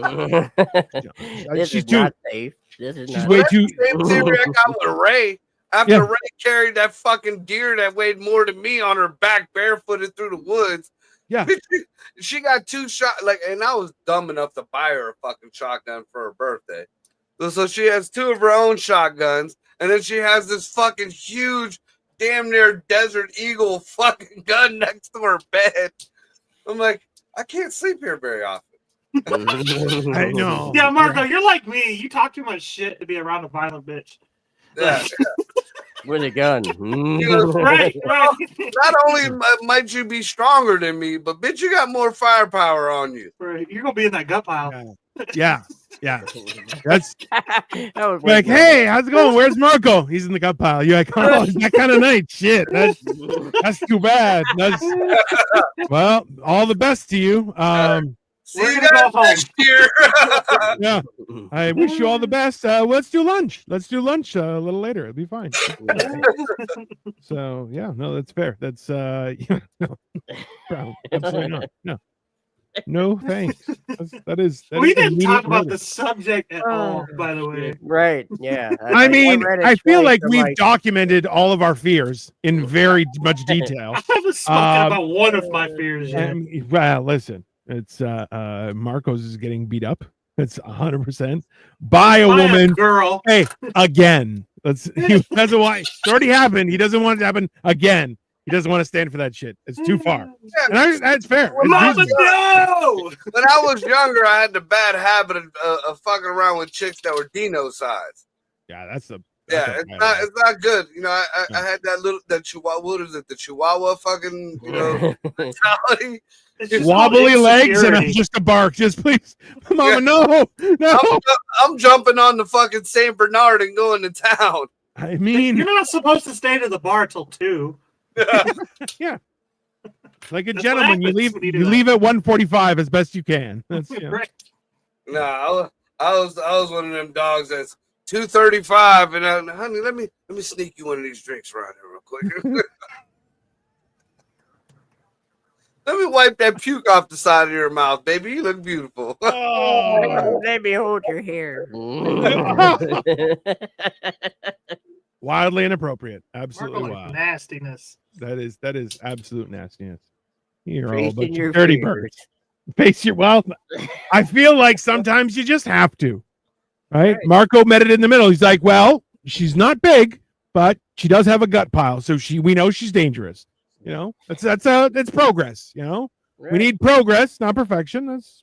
This She's is too. not safe. This is She's not way safe. too. Same theory I got with Ray. After Yeah. Ray carried that fucking deer that weighed more than me on her back, barefooted through the woods. Yeah. She got 2 shots. Like, and I was dumb enough to buy her a fucking shotgun for her birthday. So she has 2 of her own shotguns, and then she has this fucking huge, damn near Desert Eagle fucking gun next to her bed. I'm like, I can't sleep here very often. I know. Yeah, Marco, you're like me. You talk too much shit to be around a violent bitch. Yeah. With a gun. Right. Not only might you be stronger than me, but bitch, you got more firepower on you. Right. You're gonna be in that gut pile. Yeah. That's that was like, hey, how's it going? Where's Marco? He's in the gut pile. You're like, oh, is that kind of night? Shit, that's too bad. Well, all the best to you. See you guys next year. Yeah, I wish you all the best. Let's do lunch. Let's do lunch a little later. It'll be fine. So yeah, no, that's fair. That's yeah, no, absolutely not. No, thanks. We didn't talk about the subject at all, by the way. Right? Yeah. I mean, I feel like we've documented all of our fears in very much detail. I haven't spoken about one of my fears yet. Well, listen. It's Marcos is getting beat up. It's 100% by a woman. Girl. Hey, again. He doesn't want. It's already happened. He doesn't want it to happen again. He doesn't want to stand for that shit. It's too far. And that's fair. Mama, no! When I was younger, I had the bad habit of fucking around with chicks that were Dino size. Yeah, it's not good. You know, I had that Chihuahua. What is it? The Chihuahua fucking mentality. Wobbly legs and just a bark. Just please, Mama, no. I'm jumping on the fucking Saint Bernard and going to town. I mean, you're not supposed to stay to the bar till 2. Yeah. Like a gentleman, you leave at 1:45 as best you can. That's right. No, I was one of them dogs that's 2:35, and honey, let me sneak you one of these drinks right here real quick. Let me wipe that puke off the side of your mouth, baby. You look beautiful. Oh, let me hold your hair. Wildly inappropriate. Absolutely wild. Nastiness. That is absolute nastiness. You're Face all a bunch your of dirty fears. birds. Face your I feel like sometimes you just have to. Right? Marco met it in the middle. He's like, well, she's not big, but she does have a gut pile, so we know she's dangerous. You know, it's progress. You know, we need progress, not perfection. That's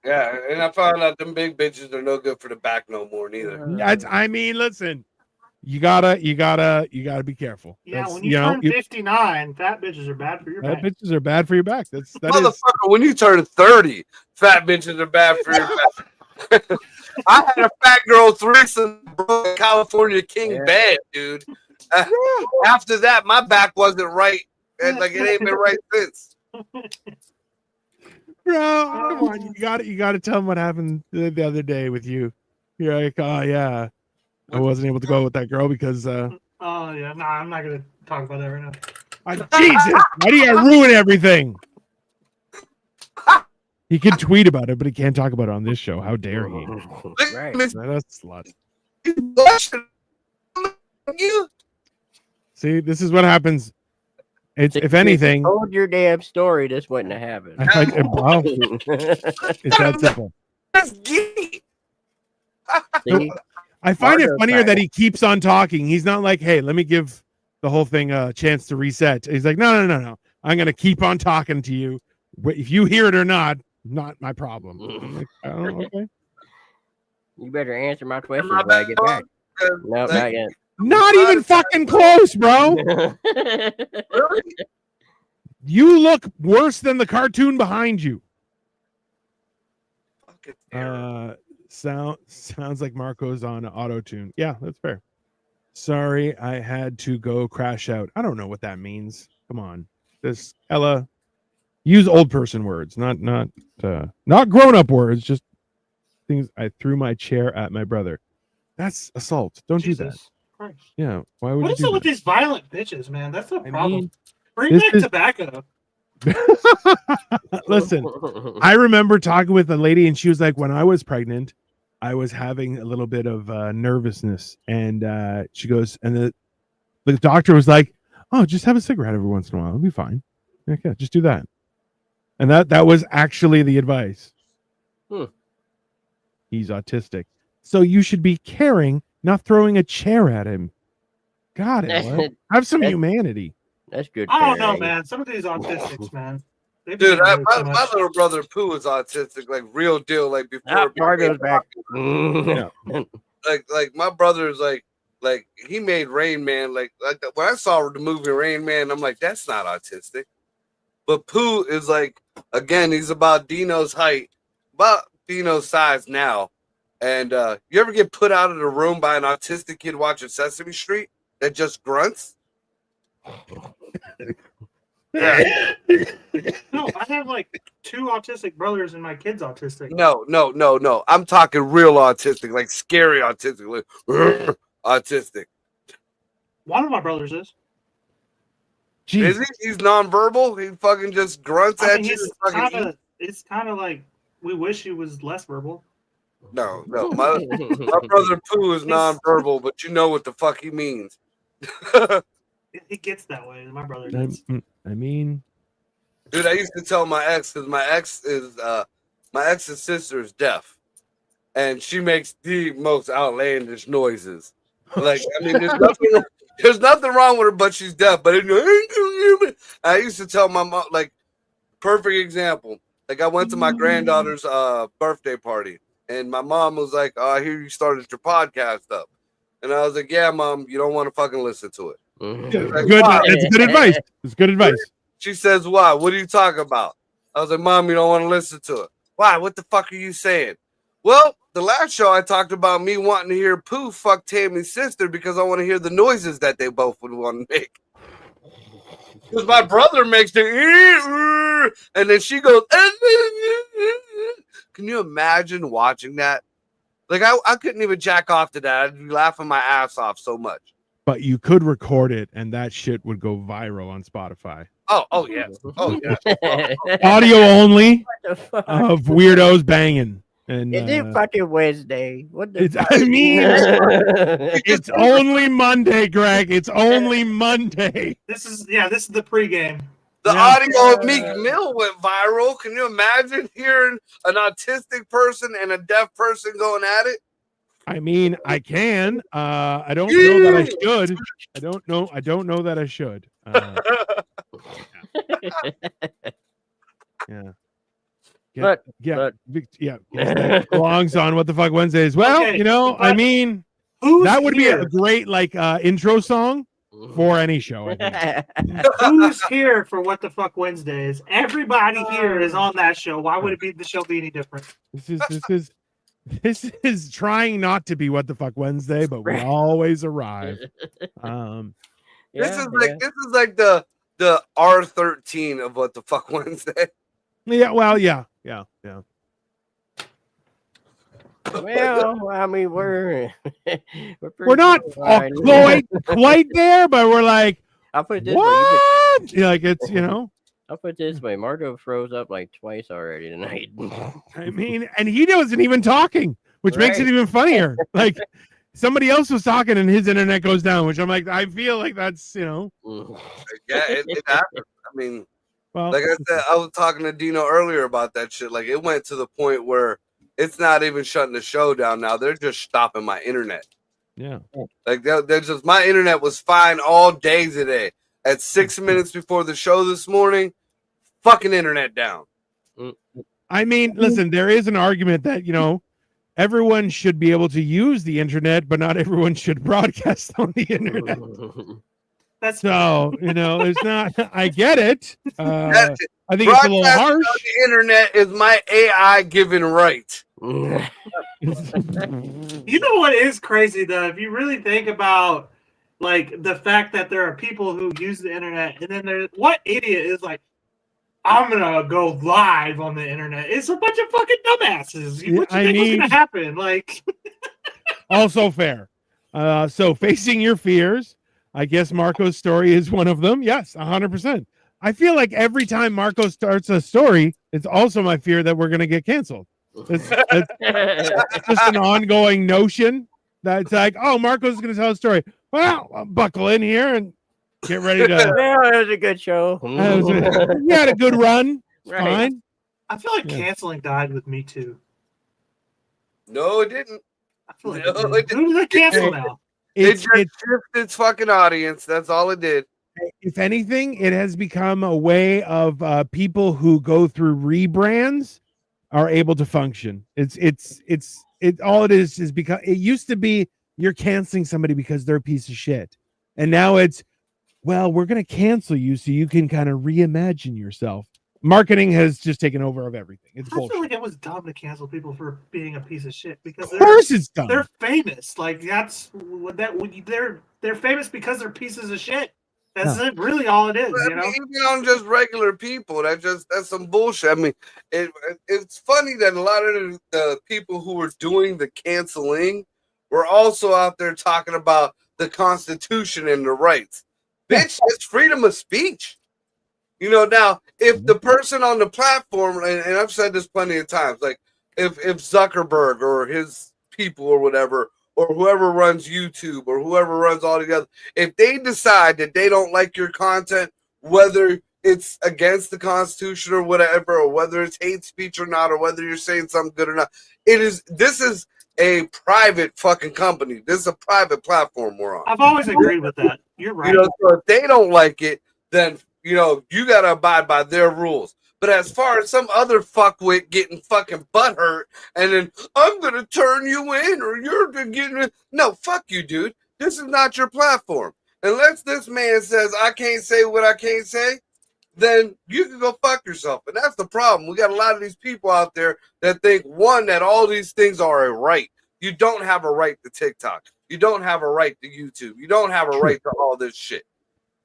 Yeah, and I found out them big bitches are no good for the back no more neither. I mean, listen, you gotta be careful. Yeah, when you turn 59, fat bitches are bad for your back. Fat bitches are bad for your back. Motherfucker, when you turn 30, fat bitches are bad for your back. I had a fat girl threesome in California King bed, dude. After that, my back wasn't right, and like it ain't been right since. Bro, come on, you got to tell them what happened the other day with you. You're like, oh yeah, I wasn't able to go with that girl because. Oh yeah, no, I'm not gonna talk about that right now. Jesus, why do you ruin everything? He can tweet about it, but he can't talk about it on this show. How dare he? Right. That's a slut. See, this is what happens. If anything, told your damn story, this wouldn't have happened. It's that simple. I find it funnier that he keeps on talking. He's not like, hey, let me give the whole thing a chance to reset. He's like, no. I'm going to keep on talking to you. If you hear it or not my problem. I'm like, oh, okay. You better answer my questions when I get back. No, not yet. Not even fucking close, bro. You look worse than the cartoon behind you. Sounds like Marco's on auto-tune. Yeah, that's fair. Sorry, I had to go crash out. I don't know what that means. Come on. This Ella, use old person words, not grown-up words, just things. I threw my chair at my brother. That's assault. Don't do that. Christ. Yeah. Why would what you is do it with that? these violent bitches, man? That's the problem. mean, Bring back tobacco. Listen, I remember talking with a lady, and she was like, when I was pregnant, I was having a little bit of nervousness, and she goes, and the doctor was like, "Oh, just have a cigarette every once in a while; it'll be fine." Okay, just do that. And that was actually the advice. He's autistic, so you should be caring, not throwing a chair at him. Got it. Have some humanity. That's good. I don't know, man. Some of these autistics, man. Dude, my little brother Pooh is autistic, like real deal. Like before, Margo's back. Like my brother is like he made Rain Man. Like when I saw the movie Rain Man, I'm like, that's not autistic. But Pooh is like, again, he's about Dino's height, about Dino's size now. And you ever get put out of the room by an autistic kid watching Sesame Street that just grunts? Yeah. No, I have like 2 autistic brothers and my kid's autistic. No. I'm talking real autistic, like scary autistic, like autistic. One of my brothers is. Jeez. Is he? He's nonverbal. He fucking just grunts at you. It's kind of like we wish he was less verbal. No. My brother Pooh is nonverbal, but you know what the fuck he means. He gets that way. My brother does. I mean, dude, I used to tell my ex because my ex's sister is deaf, and she makes the most outlandish noises. Like, I mean, there's nothing wrong with her, but she's deaf. But I used to tell my mom, like, perfect example. Like, I went to my granddaughter's birthday party, and my mom was like, "Oh, I hear you started your podcast up," and I was like, "Yeah, Mom, you don't want to fucking listen to it." Like, it's good advice. It's good advice. She says, "Why? What are you talking about?" I was like, "Mom, you don't want to listen to it." Why? What the fuck are you saying? Well, the last show I talked about me wanting to hear Pooh fuck Tammy's sister because I want to hear the noises that they both would want to make. Because my brother makes the and then she goes. Can you imagine watching that? Like I couldn't even jack off to that. I'd be laughing my ass off so much. But you could record it, and that shit would go viral on Spotify. Oh yeah. Audio only of weirdos banging. And is it fucking Wednesday? What the it's only Monday, Greg. It's only Monday. This is the pregame. The audio of Meek Mill went viral. Can you imagine hearing an autistic person and a deaf person going at it? I mean, I can. I don't know that I should. I don't know that I should. Yeah. Belongs on What the Fuck Wednesdays. Well, okay, I mean, that would be a great intro song for any show. I think. Who's here for What the Fuck Wednesdays? Everybody here is on that show. Why would the show be any different? This is trying not to be What the Fuck Wednesday, but we always arrive. This is like the R13 of What the Fuck Wednesday. Yeah, well, yeah. Well, I mean, we're not quite there, but we're like, I'll put it this what? Like it's I'll put it this way: Margo froze up like twice already tonight. I mean, and he wasn't even talking, which makes it even funnier. Like somebody else was talking and his internet goes down, which I'm like, I feel like that's Yeah, it happened. I mean, well, like I said, I was talking to Dino earlier about that shit. Like it went to the point where it's not even shutting the show down now. They're just stopping my internet. Yeah. Like they're just my internet was fine all day today. At 6 minutes before the show this morning, fucking internet down. I mean, listen, there is an argument that, everyone should be able to use the internet, but not everyone should broadcast on the internet. That's so, it's not, I get it. I think it's a little harsh. On the internet is my AI given right. You know what is crazy though? If you really think about like the fact that there are people who use the internet, and then there's what idiot is like, I'm gonna go live on the internet. It's a bunch of fucking dumbasses. What you think was gonna happen? Like, also fair. So facing your fears, I guess Marco's story is one of them. Yes, 100%. I feel like every time Marco starts a story, it's also my fear that we're gonna get canceled. It's just an ongoing notion that's like, oh, Marco's gonna tell a story. Well, I'll buckle in here and get ready to. Yeah, it was a good show. You had a good run. Right. Fine. I feel like canceling died with Me Too. No, it didn't. I feel like who did they cancel now? It just shifted its fucking audience. That's all it did. if anything, it has become a way of people who go through rebrands are able to function. It all it is because it used to be you're canceling somebody because they're a piece of shit. And now it's, well, we're going to cancel you so you can kind of reimagine yourself. Marketing has just taken over of everything. It's bullshit. I feel like it was dumb to cancel people for being a piece of shit because of course it's dumb. They're famous. Like that's what they're famous because they're pieces of shit. That's it, really all it is. You know, even on just regular people, that's some bullshit. I mean, it's funny that a lot of the people who were doing the canceling were also out there talking about the Constitution and the rights. Bitch, it's freedom of speech. You know, now if the person on the platform, and I've said this plenty of times, like if Zuckerberg or his people or whatever, or whoever runs YouTube or whoever runs all together, if they decide that they don't like your content, whether it's against the Constitution or whatever, or whether it's hate speech or not, or whether you're saying something good or not, this is a private fucking company. This is a private platform we're on. I've always agreed with that. You're right. You know, so if they don't like it, then you gotta abide by their rules. But as far as some other fuckwit getting fucking butthurt and then I'm going to turn you in or you're getting... No, fuck you, dude. This is not your platform. Unless this man says, I can't say what I can't say, then you can go fuck yourself. And that's the problem. We got a lot of these people out there that think, one, that all these things are a right. You don't have a right to TikTok. You don't have a right to YouTube. You don't have a right to all this shit.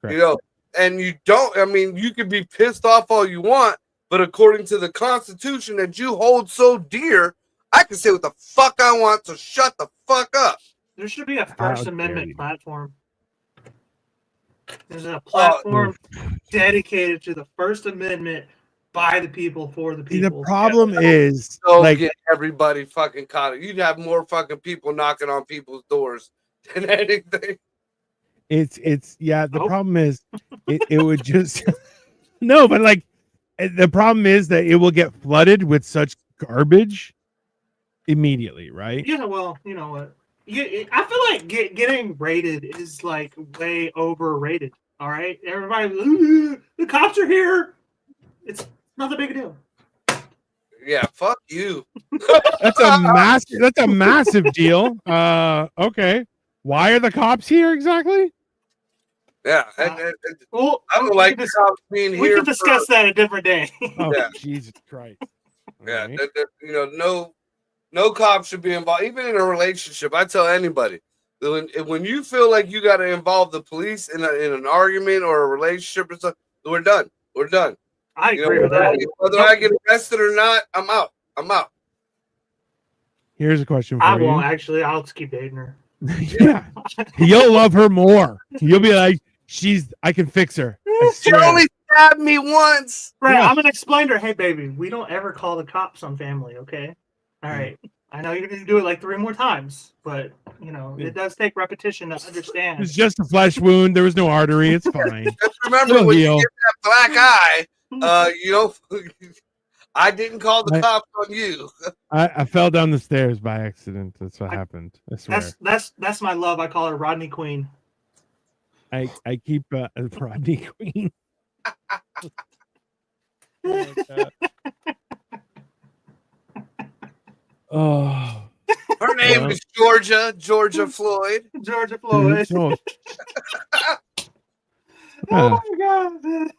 Correct. You know, and you don't... I mean, you can be pissed off all you want, but according to the Constitution that you hold so dear, I can say what the fuck I want, so shut the fuck up. There should be a First Amendment platform. There's a platform dedicated to the First Amendment by the people, for the people. The problem is, get everybody fucking caught. You'd have more fucking people knocking on people's doors than anything. The problem is, it would just... No, but like, the problem is that it will get flooded with such garbage immediately, right? Yeah, well, you know what? I feel like getting rated is like way overrated. All right, everybody, the cops are here. It's not a big deal. Yeah, fuck you. That's a massive deal. Okay, why are the cops here exactly? Yeah, well, I don't like the cops being here. We can discuss that a different day. Oh, yeah. Jesus Christ! Yeah, right. No cop should be involved, even in a relationship. I tell anybody, when you feel like you got to involve the police in an argument or a relationship or something, we're done. We're done. I agree with that. Whether I get arrested or not, I'm out. Here's a question for you. I won't actually. I'll just keep dating her. Yeah, you'll love her more. You'll be like, I can fix her. She only stabbed me once. Right, yeah. I'm gonna explain to her, hey baby, we don't ever call the cops on family, okay? All right. I know you're gonna do it like 3 more times, but it does take repetition to understand. It's just a flesh wound. There was no artery. It's fine. Just remember when you get that black eye, I didn't call the cops on you. I fell down the stairs by accident. That's what happened. I swear. That's my love. I call her Rodney Queen. I keep Rodney Queen. Oh, her name is Georgia Floyd. Georgia Floyd. Oh my God.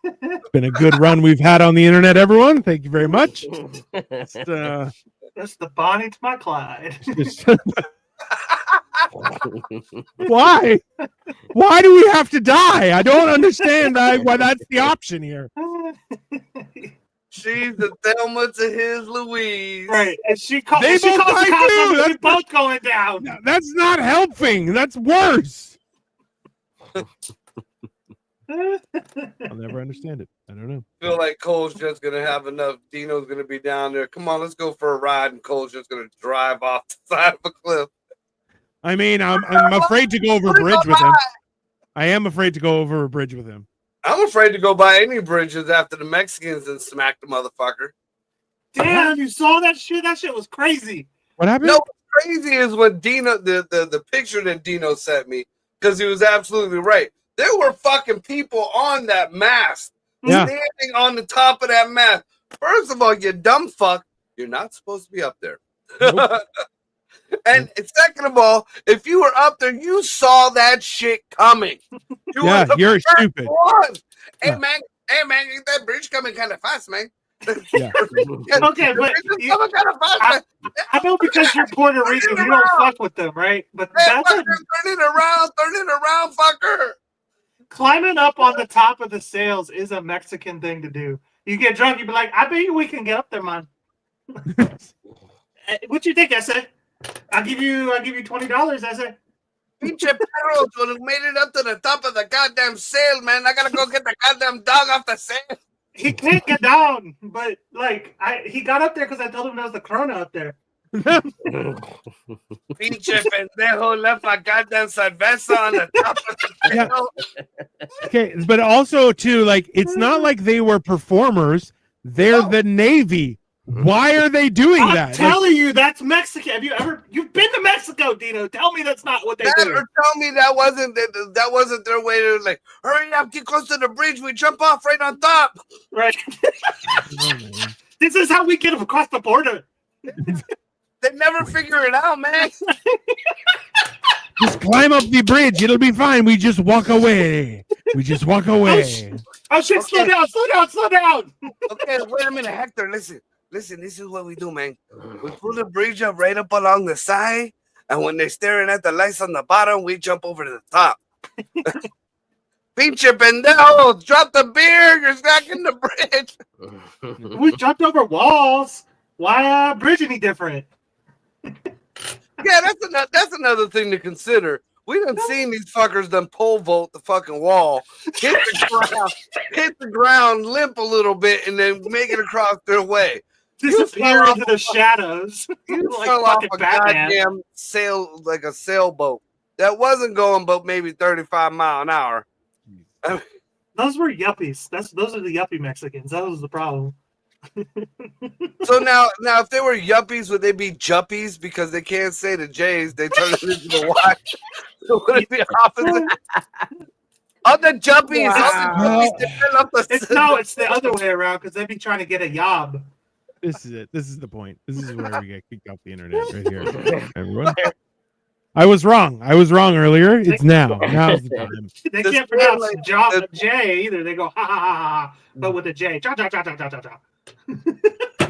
It's been a good run we've had on the internet, everyone. Thank you very much. That's the Bonnie to my Clyde. Why? Why do we have to die? I don't understand why that's the option here. She's the Thelma to his Louise. Right. And she calls the cops. We're both going down. That's not helping. That's worse. I'll never understand it. I don't know. I feel like Cole's just going to have enough. Dino's going to be down there. Come on, let's go for a ride. And Cole's just going to drive off the side of a cliff. I mean, I'm afraid to go over a bridge with him. I am afraid to go over a bridge with him. I'm afraid to go by any bridges after the Mexicans and smack the motherfucker. Damn, you saw that shit? That shit was crazy. What happened? No, what's crazy is when Dino, the picture that Dino sent me, because he was absolutely right. There were fucking people on that mast, Yeah. standing on the top of that mast. First of all, you dumb fuck, you're not supposed to be up there. Nope. And second of all, if you were up there, you saw that shit coming. You Yeah, were the you're first stupid. one. Hey Yeah. man, that bridge coming kind of fast, man. Yeah. Okay, The but bridge is coming kind of fast, man. I know because you're Puerto Rican, you don't fuck with them, right? But Hey, that's fucker, turn it around, fucker. climbing up on the top of the sails is a Mexican thing to do. You get drunk, you be like, I bet you we can get up there, man. What you think? I said, I'll give you $20. I said, Pinche perros who made it up to the top of the goddamn sail, man. I gotta go get the goddamn dog off the sail. he can't get down, but like he got up there because I told him there was the Corona up there. Pinche pendejo left my goddamn cerveza on the top of the sail. Yeah. Okay, but also too, like, it's not like they were performers. They're the Navy. Why are they doing I'm that? telling you, that's Mexican. You've been to Mexico, Dino? Tell me that's not what they That do. or tell me that wasn't their way to like, hurry up, get close to the bridge, we jump off right on top. Right. Oh, man. This is how we get across the border. They never figure it out, man. Just climb up the bridge. It'll be fine. We just walk away. We just walk away. Oh shit! Slow down! Okay, wait a minute, Hector. Listen, this is what we do, man. We pull the bridge up right up along the side, and when they're staring at the lights on the bottom, we jump over to the top. Pinche pendejo, drop the beer, you're stacking the bridge. We jumped over walls. Why bridge any different? Yeah, that's another thing to consider. We done seen these fuckers done pole vault the fucking wall, hit the ground, limp a little bit, and then make it across their way. Disappear into the shadows. You Like fell off fucking a Batman. goddamn sail, like a sailboat that wasn't going but maybe 35 miles an hour. Those were yuppies. Those are the yuppie Mexicans. That was the problem. So now if they were yuppies, would they be juppies because they can't say the J's? They turn it into the Y. So would it be opposite? All the juppies, Wow. they fill up the It's the other way around because they'd be trying to get a yob. This is it. This is the point. This is where we get kicked off the internet right here. Everyone. I was wrong. Earlier. It's now. Now's the time. They The can't pronounce like- job J either. They go ha ha ha ha, but with a J. Ja, ja, ja, ja, ja, ja, ja.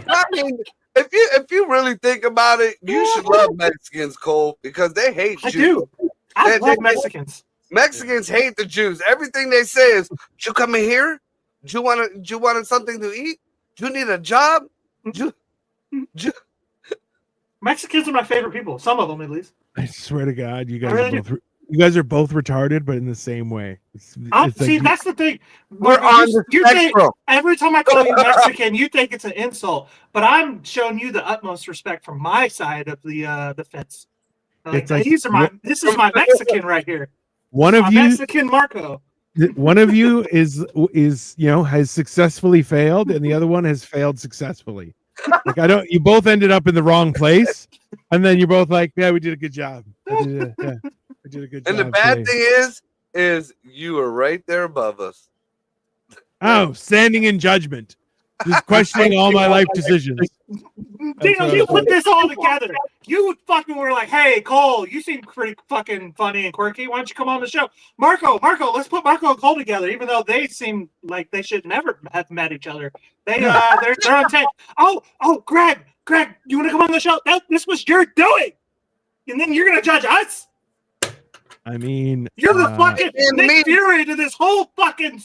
I mean, if you really think about it, you should love Mexicans, Cole, because they hate I Jews. do. I They- love they- Mexicans. Mexicans hate the Jews. Everything they say is, "You come in here? Do you want something to eat? Do you need a job? Mexicans are my favorite people. Some of them, at least. I swear to God, you guys Really? are both. You guys are both retarded, but in the same way. It's See, like, that's the thing. We're on the you think, spectrum." every time I call you Mexican, you think it's an insult, but I'm showing you the utmost respect from my side of the fence. Like, It's like- this is my Mexican right here. one My of you. Mexican Marco. One of you is has successfully failed, and the other one has failed successfully. Like you both ended up in the wrong place, and then you're both like, yeah, we did a good job. We did a good job. And the bad today. thing is you are right there above us. Oh, standing in judgment, just questioning all my life decisions. Dino, what you I put this all together. You fucking were like, hey, Cole, you seem pretty fucking funny and quirky. Why don't you come on the show? Marco, let's put Marco and Cole together, even though they seem like they should never have met each other. They're on tape. Oh, Greg, you want to come on the show? This was your doing. And then you're going to judge us? I mean, You're the fucking and me. Nick Fury to this whole fucking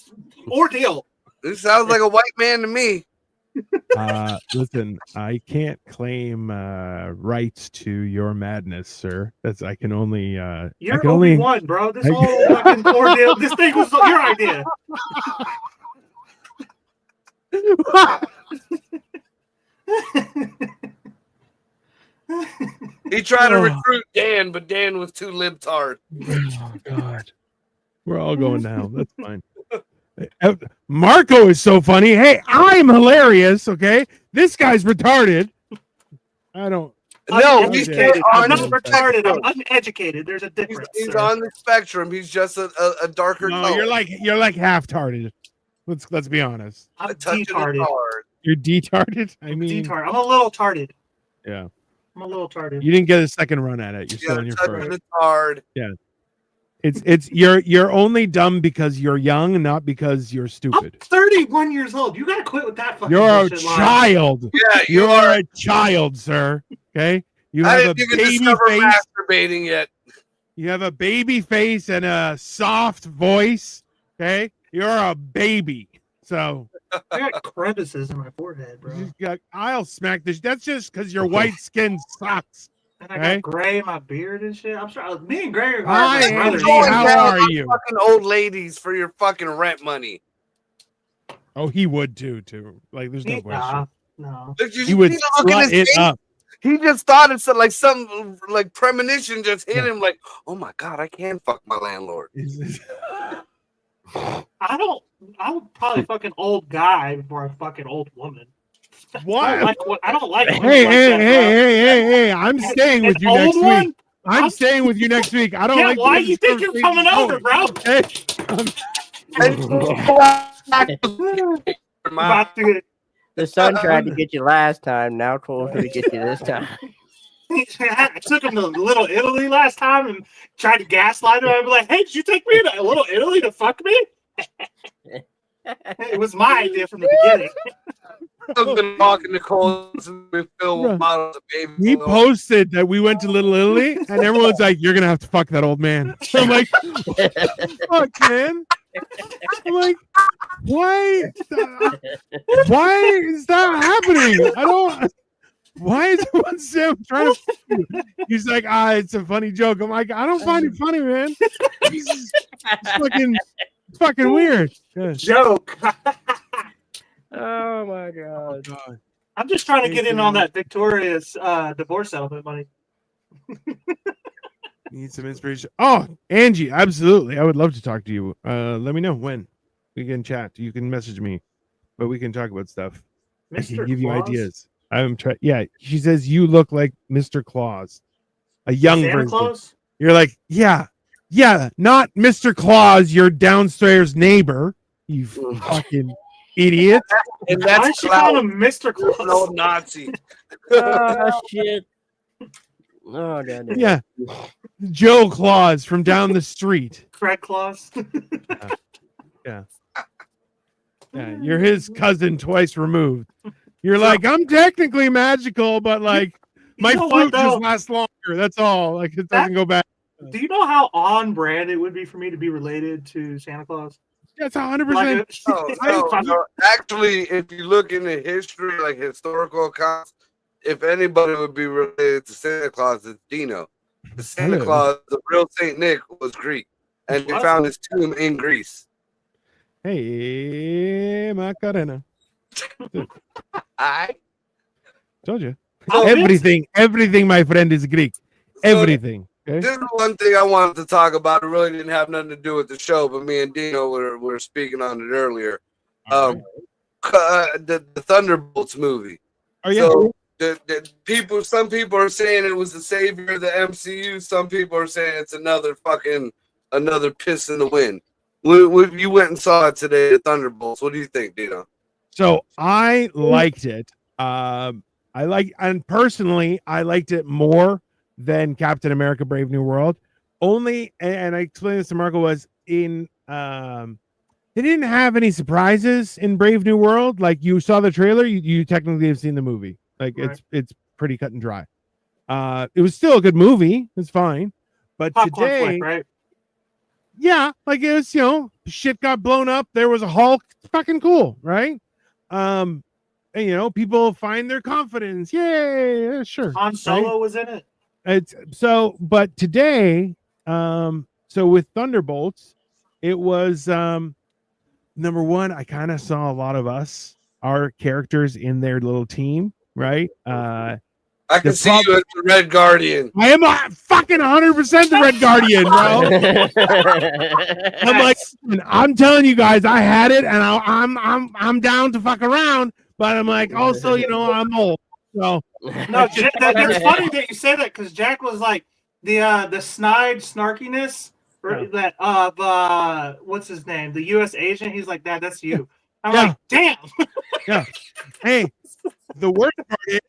ordeal. This sounds like a white man to me. Listen, I can't claim rights to your madness, sir. I can only You're I can only Obi-Wan, bro. This whole fucking ordeal, this thing was your idea. He tried to Oh. recruit Dan, but Dan was too libtard. Oh God, we're all going down. That's fine. Marco is so funny. Hey, I'm hilarious. Okay, this guy's retarded. I don't. No, he's uneducated. I'm not retarded. I'm uneducated. There's a difference. He's on the spectrum. He's just a darker No, color. you're like half-tarded. Let's be honest. I'm detarded. You're detarded. I mean, detarded. I'm a little tarded. Yeah. I'm a little tarded. You didn't get a second run at it. You're still in your first. It's hard. Yeah. It's you're only dumb because you're young and not because you're stupid. I'm 31 years old. You gotta quit with that fucking You're a bullshit child. Line. Yeah, you are a child, sir. Okay. You I have a didn't even baby discover face. masturbating yet. You have a baby face and a soft voice. Okay. You're a baby. So I got crevices in my forehead, bro. I'll smack this. That's just because your white skin sucks. And I got gray in my beard and shit. I'm sure me and Gray are Hi, brothers. Angie, how are you? Fucking old ladies for your fucking rent money. He would too. Like, there's no question. No. He would slut it up. He just thought it's like some like premonition just hit him. Like, oh my god, I can fuck my landlord. I would probably fuck an old guy before I fuck an old woman. What? I don't like. Hey! I'm staying with you next week. I'm staying with you next week. I don't like. Why you think you're coming over, bro? The son tried to get you last time. Now Cole's going to get you this time. I took him to Little Italy last time and tried to gaslight him. I'd be like, "Hey, did you take me to Little Italy to fuck me?" It was my idea from the beginning. I've been talking to Cole since we filmed Models of Baby. He posted that we went to Little Italy, and everyone's like, "You're gonna have to fuck that old man." I'm like, "Fuck, man." I'm like, "Why? Why is that happening? I don't." Why is everyone trying to? He's like, it's a funny joke. I'm like, I don't find it funny, man. It's fucking weird. Joke. Oh my god. I'm just trying to get in on that Victoria's divorce settlement money. Need some inspiration. Oh, Angie, absolutely. I would love to talk to you. Let me know when we can chat. You can message me, but we can talk about stuff. I can give you ideas. I'm trying. Yeah, she says you look like Mr. Claus, a young Santa version. Claus? You're like, yeah, not Mr. Claus, your downstairs neighbor. You fucking idiot. And Why is she calling him Mr. Claus? No Nazi. Oh shit. Oh god. Yeah, Joe Claus from down the street. Craig Claus. Yeah, you're his cousin twice removed. You're like, I'm technically magical, but like my fruit just lasts longer. That's all. Like it doesn't go back. Do you know how on brand it would be for me to be related to Santa Claus? That's 100%. No. Actually, if you look into history, like historical accounts, if anybody would be related to Santa Claus, it's Dino. The Santa Claus, the real Saint Nick, was Greek, and they found his tomb in Greece. Hey, Macarena. I told you. Everything, my friend, is Greek. Everything. Okay? This is one thing I wanted to talk about. It really didn't have nothing to do with the show, but me and Dino were speaking on it earlier. The Thunderbolts movie. Oh yeah. So some people are saying it was the savior of the MCU. Some people are saying it's another piss in the wind. You went and saw it today, the Thunderbolts. What do you think, Dino? So I liked it. Personally, I liked it more than Captain America: Brave New World. Only, and I explained this to Marco, was in they didn't have any surprises in Brave New World. Like you saw the trailer, you technically have seen the movie. Like it's pretty cut and dry. It was still a good movie. It's fine, but today, flick, right? Yeah, like it was, shit got blown up. There was a Hulk. It's fucking cool, right? And people find their confidence. Yay, sure. Han Solo was in it. But today, so with Thunderbolts, it was number one, I kind of saw a lot of our characters in their little team, right? I can see you as the Red Guardian. I am fucking 100% the Red Guardian, bro. I'm like, I'm telling you guys, I had it, and I'm down to fuck around, but I'm like, also, I'm old, so No, it's funny that you say that because Jack was like the snide snarkiness that of what's his name, the U.S. agent. He's like, that's you. I'm like, damn. Yeah. Hey, the worst part is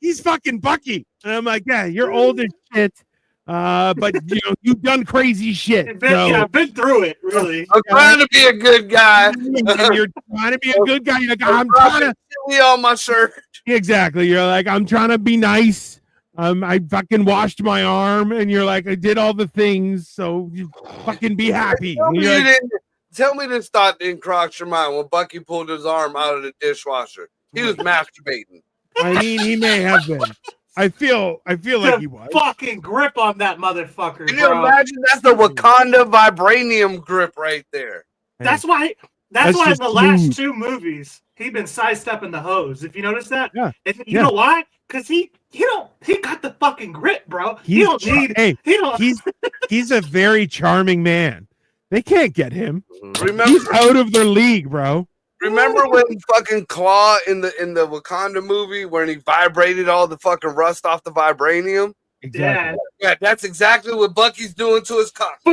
he's fucking Bucky, and I'm like, yeah, you're old as shit. But you've done crazy shit. I've been through it, really. I'm trying to be a good guy. And you're trying to be a good guy. You're like, I'm trying to be on my shirt. Exactly. You're like, I'm trying to be nice. I fucking washed my arm, and you're like, I did all the things, so you fucking be happy. Tell me this thought didn't cross your mind when Bucky pulled his arm out of the dishwasher. He was masturbating. I mean, he may have been. I feel like he was. Fucking grip on that motherfucker. Can you imagine? That's the Wakanda vibranium grip right there. That's why in the last 2 movies he's been sidestepping the hose. If you notice that, you know why? Because he got the fucking grip, bro. He's a very charming man. They can't get him. Remember, he's out of their league, bro. Remember when fucking Claw in the Wakanda movie when he vibrated all the fucking rust off the vibranium? Exactly. Yeah, that's exactly what Bucky's doing to his cock. I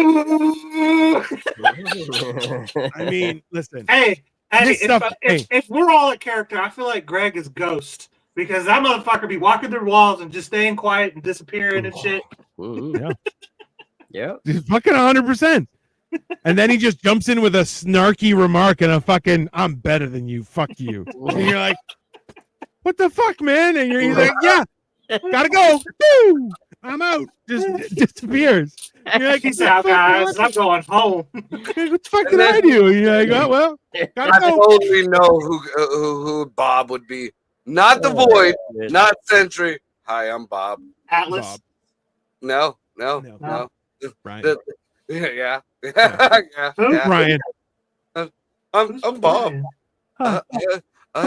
mean, listen. Hey, if we're all a character, I feel like Greg is Ghost because that motherfucker be walking through walls and just staying quiet and disappearing and shit. Yeah. Fucking 100%. And then he just jumps in with a snarky remark and a fucking, I'm better than you, fuck you. And you're like, what the fuck, man? And you're like, yeah, gotta go. Woo! I'm out. Just disappears. You're like, peace out, guys. I'm going home. What the fuck did I do? And you're like, oh, well, gotta go. I totally know who Bob would be. Not the Void, not Sentry. Hi, I'm Bob. Atlas. Bob. No. Ryan. Yeah. Ryan. I'm Bob. I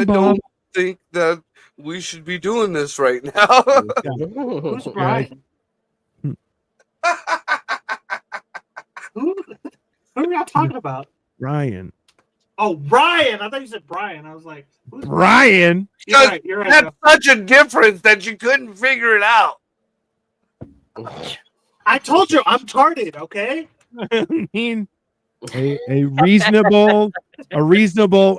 don't think that we should be doing this right now. Who's Brian? Who are y'all talking about? Ryan. Oh, Ryan. I thought you said Brian. I was like, who's Brian? You're right. That's such a difference that you couldn't figure it out. I told you I'm tarded, okay? I mean, a reasonable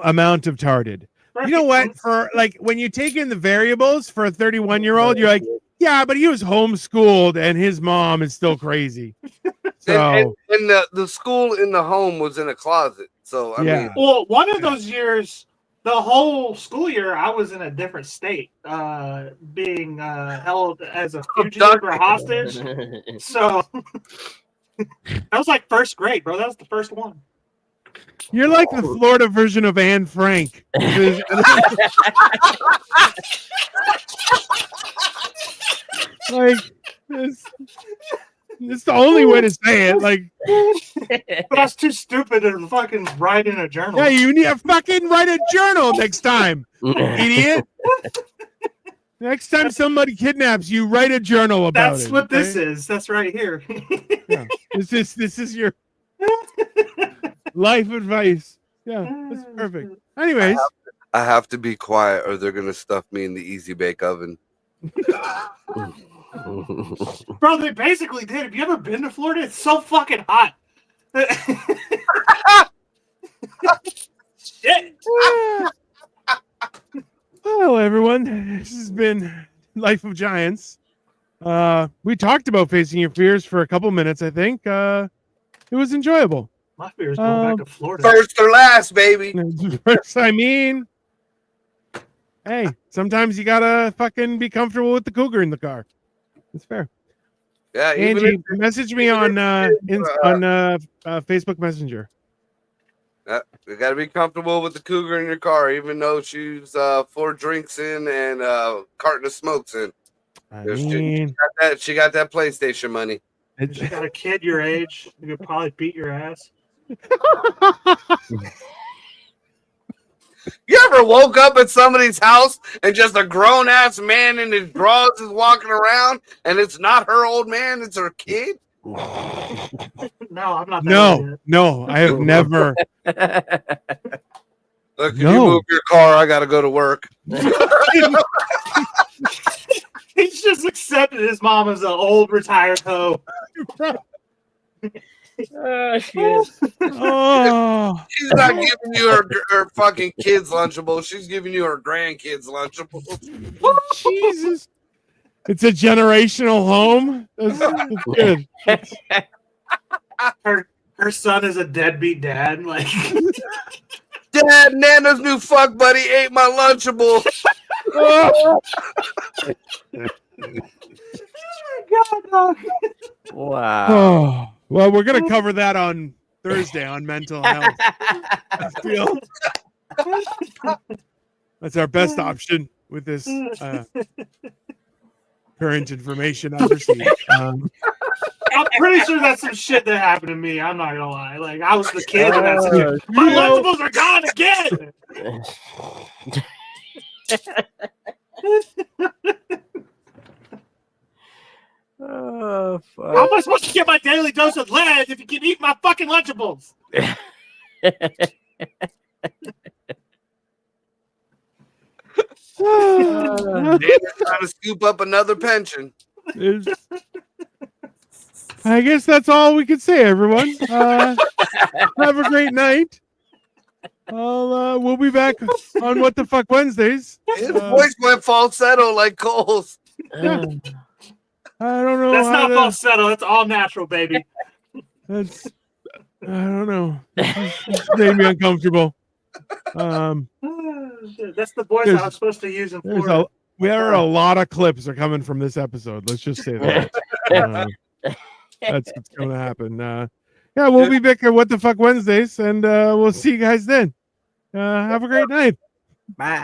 amount of tarded. You know what? For like when you take in the variables for a 31-year-old, you're like, yeah, but he was homeschooled and his mom is still crazy. So and the school in the home was in a closet. So I mean, well, one of those years, the whole school year, I was in a different state, being held as a fugitive or hostage. So. That was like first grade, bro. That was the first one. You're like the Florida version of Anne Frank. Like, it's the only way to say it. Like, but I was too stupid to fucking write in a journal. Yeah, you need to fucking write a journal next time, idiot. Next time somebody kidnaps you, write a journal about it. That's what this is. That's right here. Yeah. This is your life advice. Yeah, that's perfect. Anyways, I have to be quiet or they're gonna stuff me in the easy bake oven. Bro, they basically did. Have you ever been to Florida? It's so fucking hot. Shit. Hello, everyone. This has been Life of Giants. We talked about facing your fears for a couple minutes, I think. It was enjoyable. My fear is going back to Florida. First or last, baby. First, I mean, hey, sometimes you gotta fucking be comfortable with the cougar in the car. It's fair. Yeah, Angie, message me on Facebook Messenger. You gotta be comfortable with the cougar in your car, even though she's 4 drinks in and a carton of smokes in. She got that PlayStation money. She got a kid your age. You could probably beat your ass. You ever woke up at somebody's house and just a grown ass man in his drawers is walking around and it's not her old man, it's her kid? No, I'm not. No, I have never. Look, can you move your car? I gotta go to work. He's just accepted his mom as an old retired hoe. Oh shit! Oh, She's not giving you her fucking kids' Lunchable. She's giving you her grandkids' Lunchable. Jesus! It's a generational home. That's good. Her son is a deadbeat dad. Like, Dad, Nana's new fuck buddy ate my Lunchable. Oh. God, Wow. Oh. Well, we're gonna cover that on Thursday on mental health. I feel that's our best option with this current information I've received. I'm pretty sure that's some shit that happened to me. I'm not gonna lie. Like, I was the kid in that situation. My Lunchables are gone again. Oh, fuck. How am I supposed to get my daily dose of lead if you can eat my fucking Lunchables? Nana's trying to scoop up another pension. I guess that's all we can say, everyone. Have a great night. We'll be back on What the Fuck Wednesdays. His voice went falsetto like Cole's. I don't know. That's not falsetto. That's all natural, baby. That's I don't know. It's made me uncomfortable. That's the voice I was supposed to use in Florida. A lot of clips are coming from this episode. Let's just say that. That's what's going to happen. Yeah, we'll be back at What the Fuck Wednesdays, and we'll see you guys then. Have a great night. Bye.